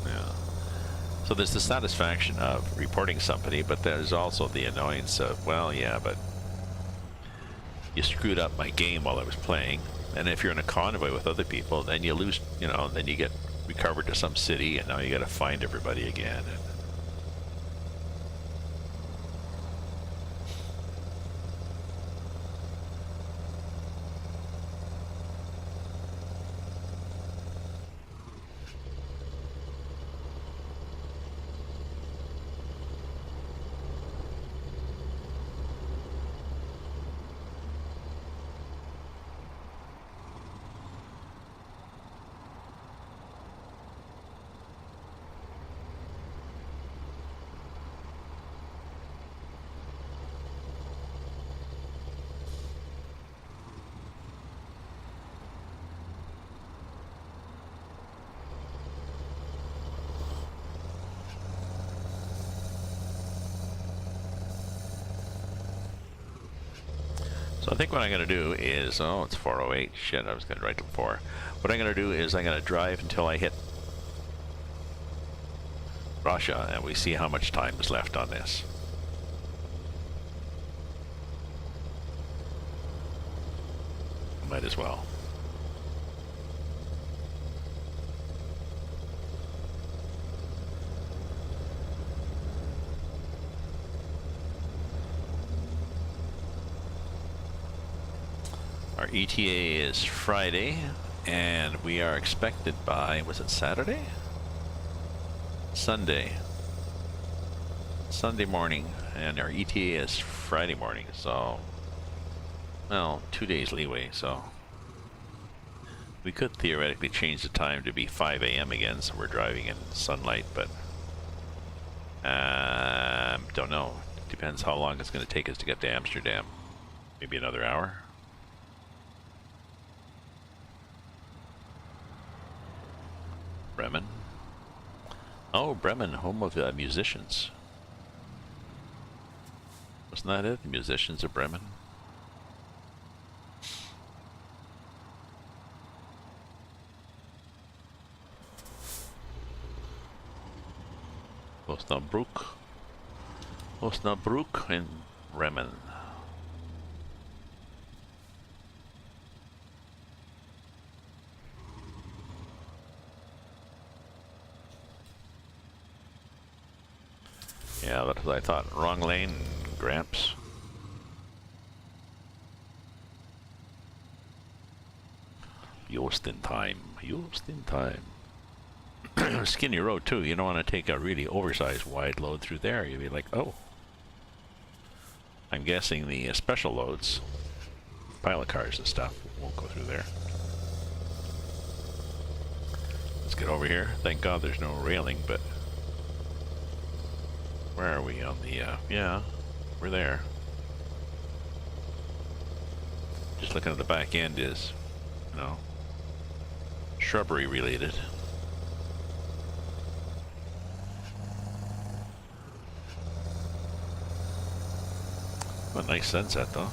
yeah. So there's the satisfaction of reporting somebody, but there's also the annoyance of, well, yeah, but you screwed up my game while I was playing. And if you're in a convoy with other people, then you lose, then you get recovered to some city, and now you got to find everybody again. And so I think what I'm going to do is, oh, it's 4:08. Shit, I was going to write till 4. What I'm going to do is I'm going to drive until I hit Russia, and we see how much time is left on this. Might as well. Our ETA is Friday, and we are expected by, was it Saturday? Sunday morning, and our ETA is Friday morning, so, well, 2 days leeway, so we could theoretically change the time to be 5 a.m. again, so we're driving in sunlight, but don't know. Depends how long it's going to take us to get to Amsterdam. Maybe another hour. Bremen. Oh, Bremen, home of musicians. Wasn't that it? The musicians of Bremen? Osnabrück and Bremen. Yeah, that's what I thought. Wrong lane, Gramps. Just in time. Just in time. Skinny road too. You don't want to take a really oversized wide load through there. You'd be like, oh. I'm guessing the special loads, pilot cars and stuff, won't go through there. Let's get over here. Thank God there's no railing, but where are we on the, yeah, we're there. Just looking at the back end is, you know, shrubbery related. What a nice sunset though.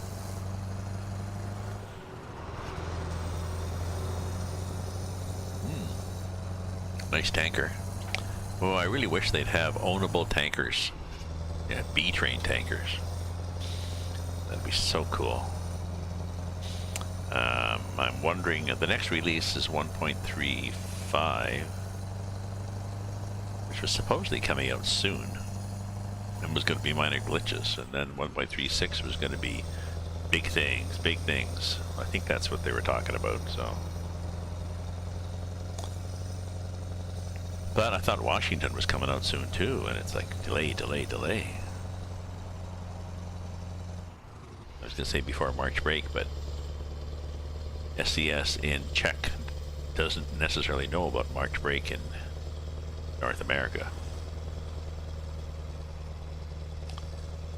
Nice tanker. Oh, I really wish they'd have ownable tankers. Yeah, B-train tankers. That'd be so cool. I'm wondering, the next release is 1.35, which was supposedly coming out soon. And was going to be minor glitches, and then 1.36 was going to be big things, big things. I think that's what they were talking about, so. But I thought Washington was coming out soon too, and it's like delay, delay, delay. I was going to say before March break, but SCS in Czech doesn't necessarily know about March break in North America.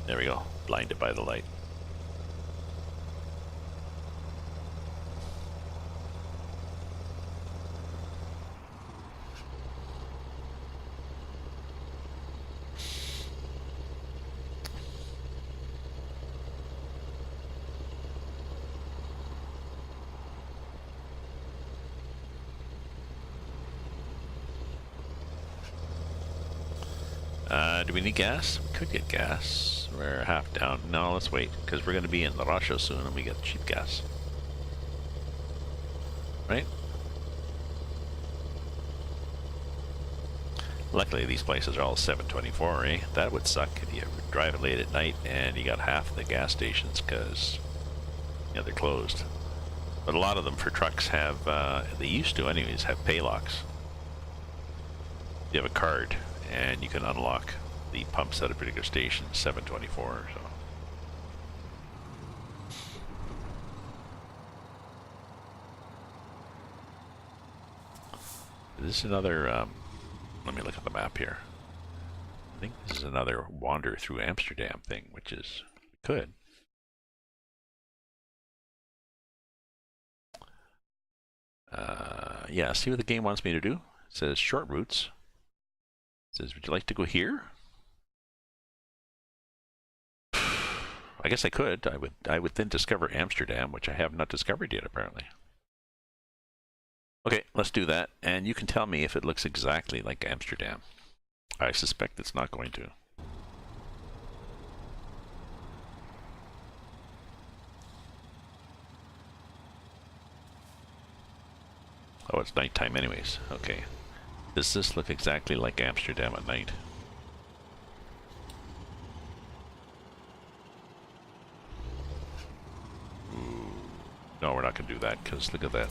There we go, blinded by the light. Do we need gas? We could get gas. We're half down. No, let's wait, because we're going to be in Russia soon and we get cheap gas. Right? Luckily, these places are all 724, eh? That would suck if you drive it late at night and you got half the gas stations because, yeah, they're closed. But a lot of them for trucks have, they used to anyways, have pay locks. You have a card and you can unlock the pumps at a particular station, 724, so. This is another, let me look at the map here. I think this is another wander through Amsterdam thing, which is good. Yeah, see what the game wants me to do? It says short routes. It says, would you like to go here? I guess I could. I would then discover Amsterdam, which I have not discovered yet, apparently. Okay, let's do that, and you can tell me if it looks exactly like Amsterdam. I suspect it's not going to. Oh, it's nighttime anyways. Okay. Does this look exactly like Amsterdam at night? Ooh. No, we're not going to do that, because look at that.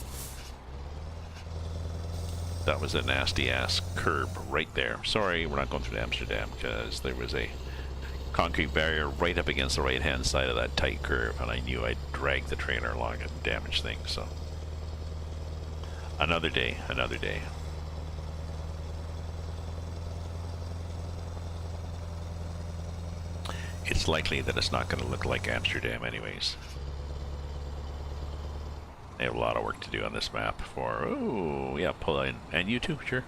That was a nasty ass curb right there. Sorry, we're not going through Amsterdam because there was a concrete barrier right up against the right hand side of that tight curve, and I knew I'd drag the trailer along and damage things, so. Another day, another day. It's likely that it's not going to look like Amsterdam anyways. They have a lot of work to do on this map for, oh, yeah, pull in. And you too, sure.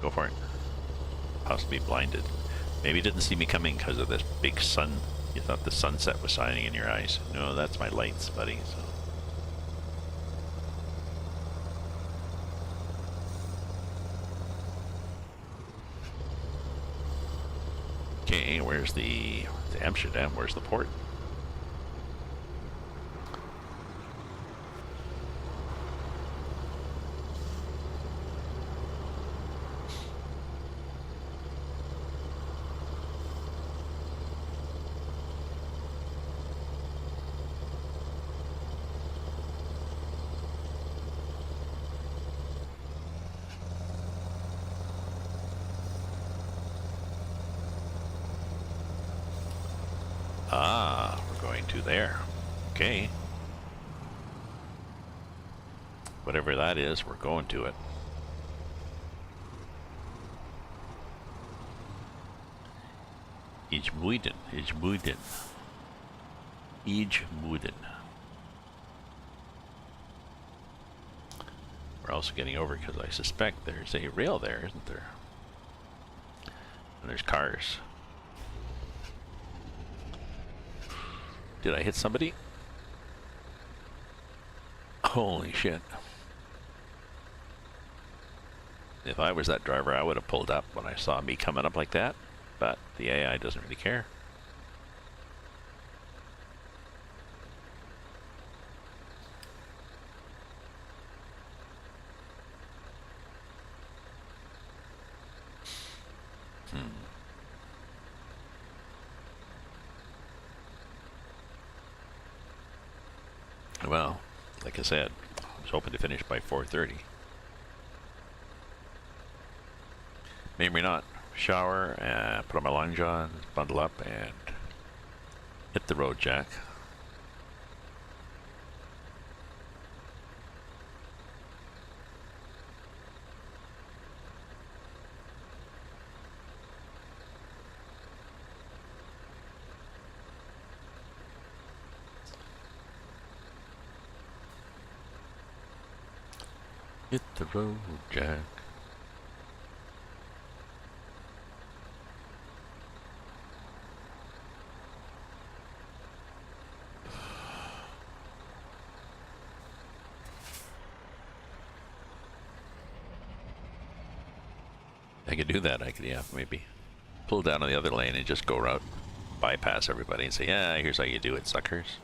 Go for it. Possibly blinded. Maybe you didn't see me coming because of this big sun. You thought the sunset was shining in your eyes. No, that's my lights, buddy. So. Okay, where's the Amsterdam? Where's the port? going to there. Okay. Whatever that is, we're going to it. Ijmuiden. We're also getting over because I suspect there's a rail there, isn't there? And there's cars. Did I hit somebody? Holy shit. If I was that driver, I would have pulled up when I saw me coming up like that, but the AI doesn't really care. Well, like I said, I was hoping to finish by 4:30. Maybe not. Shower, put on my long johns, bundle up, and hit the road, Jack. Hit the road, Jack. I could do that. I could, yeah, maybe pull down on the other lane and just go around, bypass everybody and say, yeah, here's how you do it, suckers.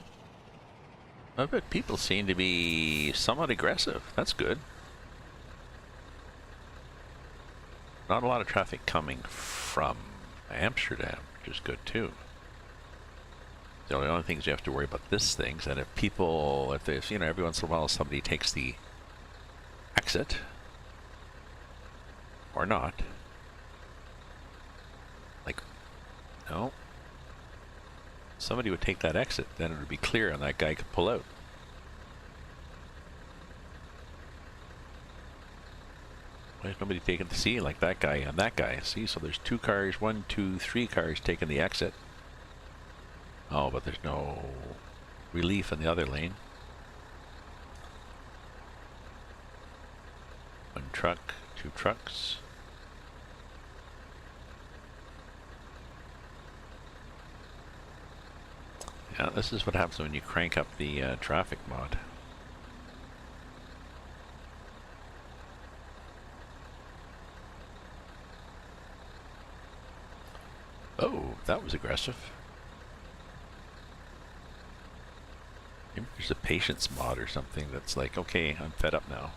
But people seem to be somewhat aggressive. That's good. Not a lot of traffic coming from Amsterdam, which is good too. The only things you have to worry about this thing is that if people, if there's, you know, every once in a while somebody takes the exit, or not. Like, no. Somebody would take that exit, then it would be clear and that guy could pull out. Why is nobody taking the C like that guy and that guy? See, so there's 2 cars, 1, 2, 3 cars taking the exit. Oh, but there's no relief in the other lane. 1 truck, 2 trucks. Yeah, this is what happens when you crank up the traffic mod. Oh, that was aggressive. Maybe there's a patience mod or something that's like, okay, I'm fed up now.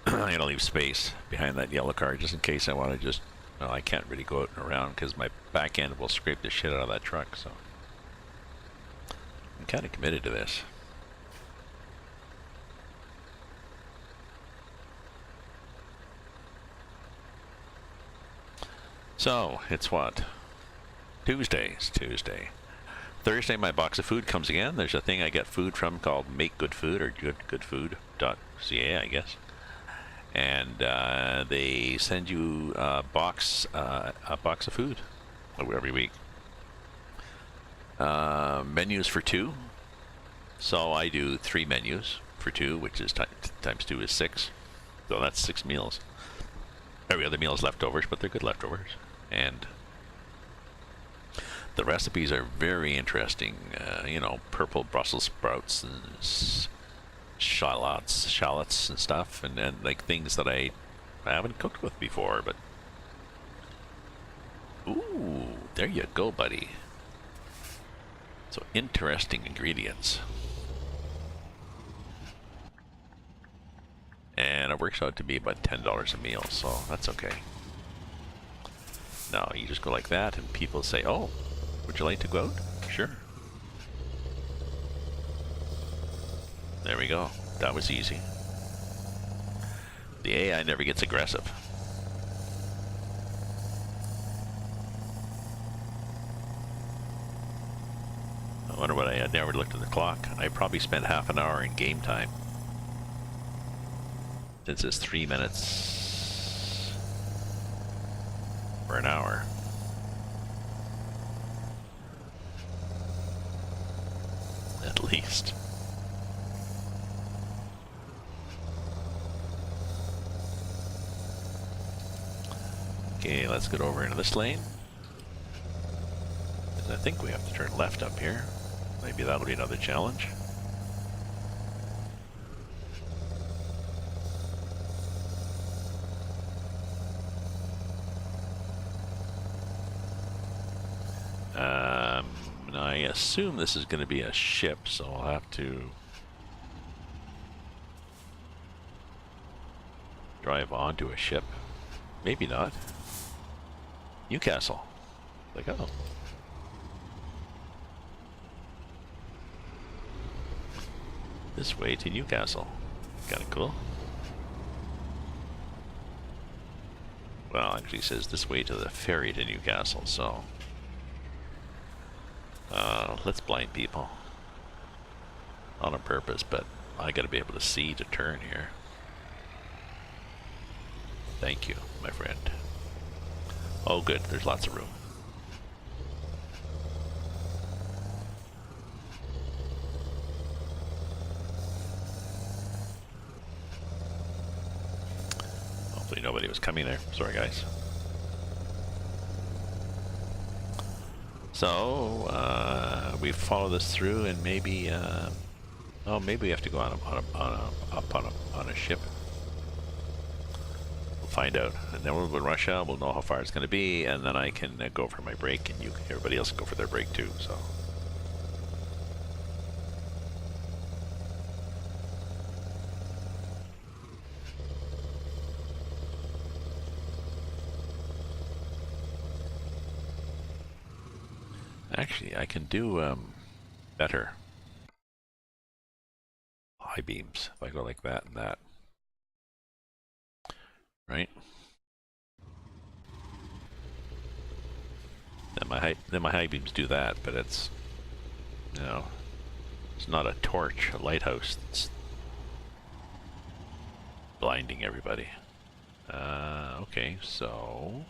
I'm gonna leave space behind that yellow car just in case I want to just, well, I can't really go out and around because my back end will scrape the shit out of that truck, so I'm kind of committed to this. So, it's what? Tuesday. It's Tuesday. Thursday, my box of food comes again. There's a thing I get food from called Make Good Food, or goodfood.ca, I guess. And they send you a box of food every week. Menus for 2. So I do 3 menus for 2, which is times 2 is 6. So that's 6 meals. Every other meal is leftovers, but they're good leftovers. And the recipes are very interesting. You know, purple Brussels sprouts and shallots and stuff, and like things that I haven't cooked with before, but ooh, there you go, buddy. So interesting ingredients. And it works out to be about $10 a meal, so that's okay. Now you just go like that and people say, oh, would you like to go out? Sure. There we go. That was easy. The AI never gets aggressive. I wonder what I had never looked at the clock. I probably spent half an hour in game time. Since it's 3 minutes for an hour. At least. Okay, let's get over into this lane. I think we have to turn left up here. Maybe that'll be another challenge. And I assume this is going to be a ship, so I'll have to drive onto a ship. Maybe not. Newcastle. Like, oh. This way to Newcastle. Kinda cool. Well, actually it says this way to the ferry to Newcastle, so... let's blind people. Not on purpose, but I gotta be able to see to turn here. Thank you, my friend. Oh good, there's lots of room. Hopefully nobody was coming there. Sorry guys. So, we follow this through and maybe, oh, maybe we have to go on a ship. We'll find out. And then we'll rush out, we'll know how far it's going to be, and then I can go for my break, and everybody else can go for their break too, so. Actually, I can do better high beams if I go like that and that. Right? Then my high beams do that, but it's, you know, it's not a torch, a lighthouse that's blinding everybody. Okay, so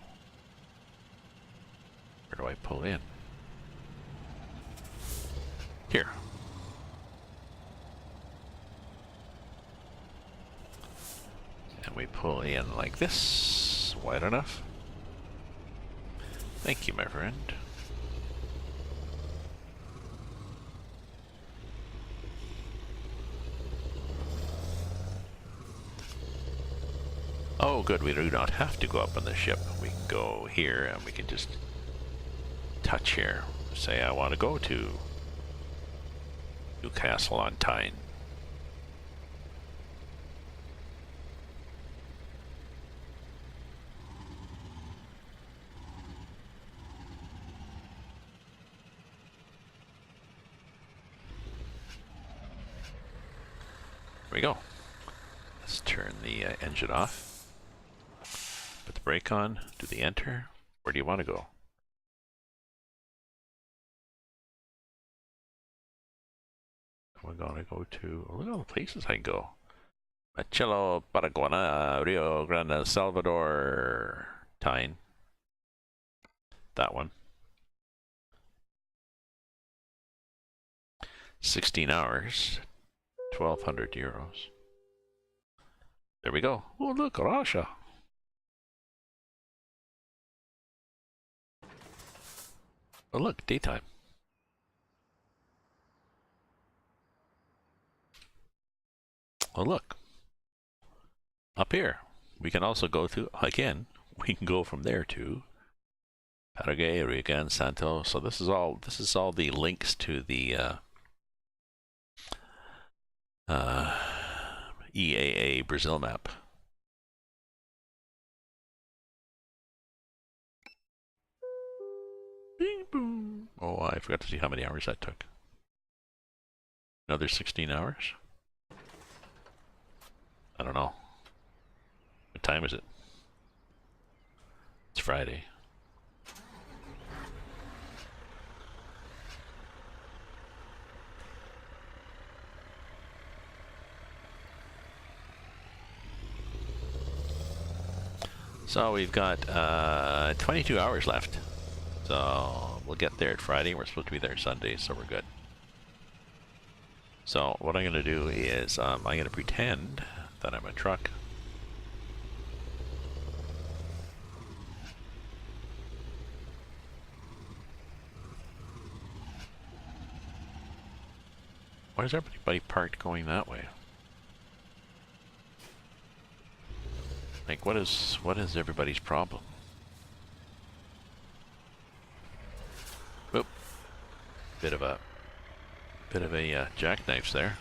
where do I pull in? Here. And we pull in like this. Wide enough. Thank you, my friend. Oh, good. We do not have to go up on the ship. We can go here and we can just touch here. Say I want to go to Newcastle on Tyne. Here we go. Let's turn the engine off. Put the brake on. Do the enter. Where do you want to go? We're gonna go to, look at all the places I can go. Machelo, Paraguay, Rio Grande, Salvador, Tyne. That one. 16 hours, 1,200 euros. There we go. Oh look, Russia. Oh look, daytime. Oh look, up here. We can also go to, again, we can go from there to Paraguay, Rio Grande, Santo. So this is all the links to the EAA Brazil map. Bing boom. Oh, I forgot to see how many hours that took. Another 16 hours? I don't know. What time is it? It's Friday. So we've got 22 hours left. So we'll get there at Friday. We're supposed to be there Sunday, so we're good. So what I'm going to do is I'm going to pretend that I'm a truck. Why is everybody parked going that way? Like, what is everybody's problem? Oop. Bit of a jackknife there.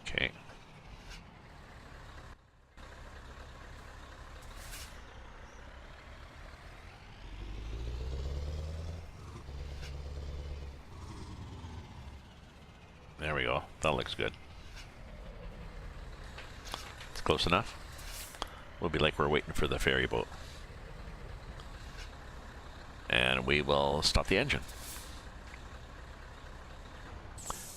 Okay. There we go. That looks good. It's close enough. We'll be like we're waiting for the ferry boat. And we will stop the engine.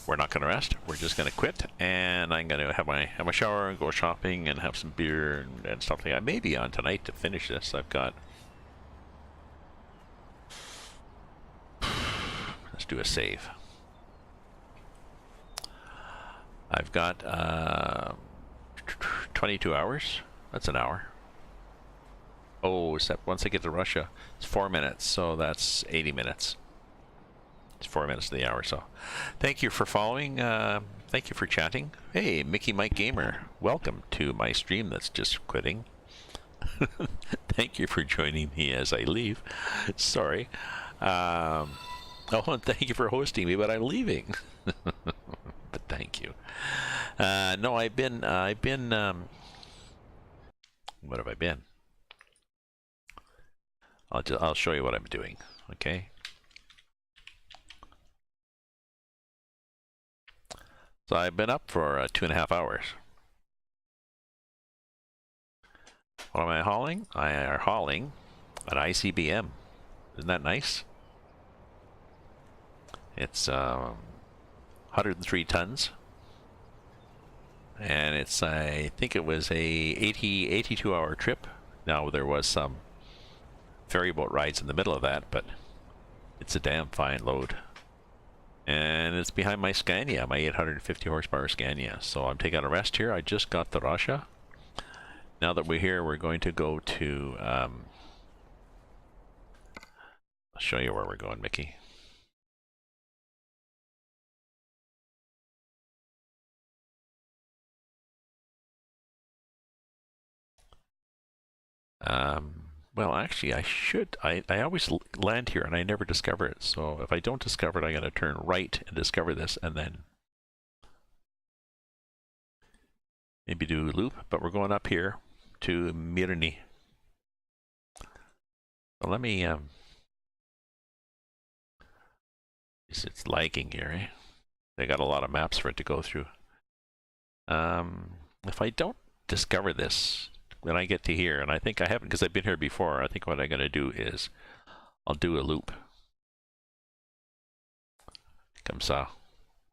We're not going to rest. We're just going to quit, and I'm going to have my shower and go shopping and have some beer and stuff like that. Maybe on tonight to finish this. I've got. Let's do a save. I've got 22 hours. That's an hour. Oh, except once I get to Russia, it's 4 minutes, so that's 80 minutes. It's 4 minutes to the hour, so thank you for following. Thank you for chatting. Hey, Mickey Mike Gamer, welcome to my stream that's just quitting. Thank you for joining me as I leave. Sorry. Oh, and thank you for hosting me, but I'm leaving. But thank you. No, I've been. What have I been? I'll show you what I'm doing. Okay. So I've been up for 2.5 hours. What am I hauling? I are hauling an ICBM. Isn't that nice? It's 103 tons. And it's, I think it was a 82-hour trip. Now there was some ferry boat rides in the middle of that, but it's a damn fine load. And it's behind my Scania, my 850 horsepower Scania. So I'm taking a rest here. I just got to Russia. Now that we're here, we're going to go to, I'll show you where we're going, Mickey. Well, actually, I always land here and I never discover it. So if I don't discover it, I'm going to turn right and discover this and then maybe do a loop. But we're going up here to Mirny. So let me, it's lagging here, eh? They got a lot of maps for it to go through. If I don't discover this, when I get to here, and I think I haven't because I've been here before, I think what I'm going to do is I'll do a loop. Comme ça.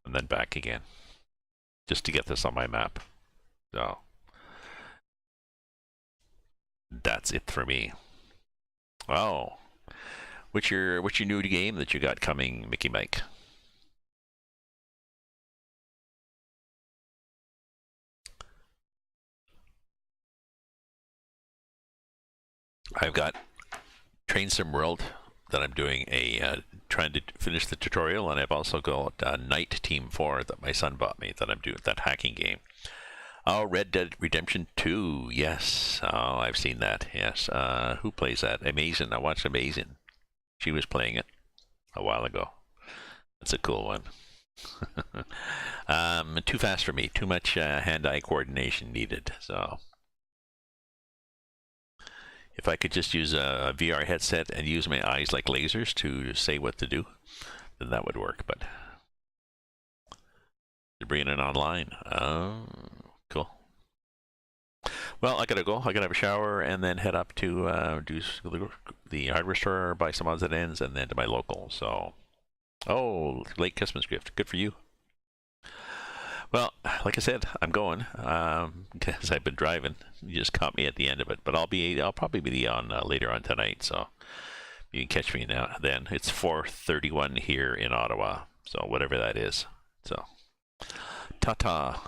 And then back again. Just to get this on my map. So that's it for me. Oh. What's your new game that you got coming, Mickey Mike? I've got Train Sim World that I'm doing trying to finish the tutorial, and I've also got Night Team 4 that my son bought me that I'm doing, that hacking game. Oh, Red Dead Redemption 2, yes. Oh, I've seen that, yes. Who plays that? Amazing. I watched Amazing. She was playing it a while ago. That's a cool one. Too fast for me. Too much hand-eye coordination needed, so... If I could just use a VR headset and use my eyes like lasers to say what to do, then that would work, but... They're bringing it online. Cool. Well, I gotta go. I gotta have a shower and then head up to do the hardware store, buy some odds and ends, and then to my local. So Oh, late Christmas gift. Good for you. Well, like I said, I'm going because I've been driving. You just caught me at the end of it, but I'll probably be on later on tonight, so you can catch me now. Then it's 4:31 here in Ottawa, so whatever that is. So, ta-ta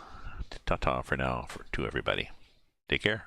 for now to everybody. Take care.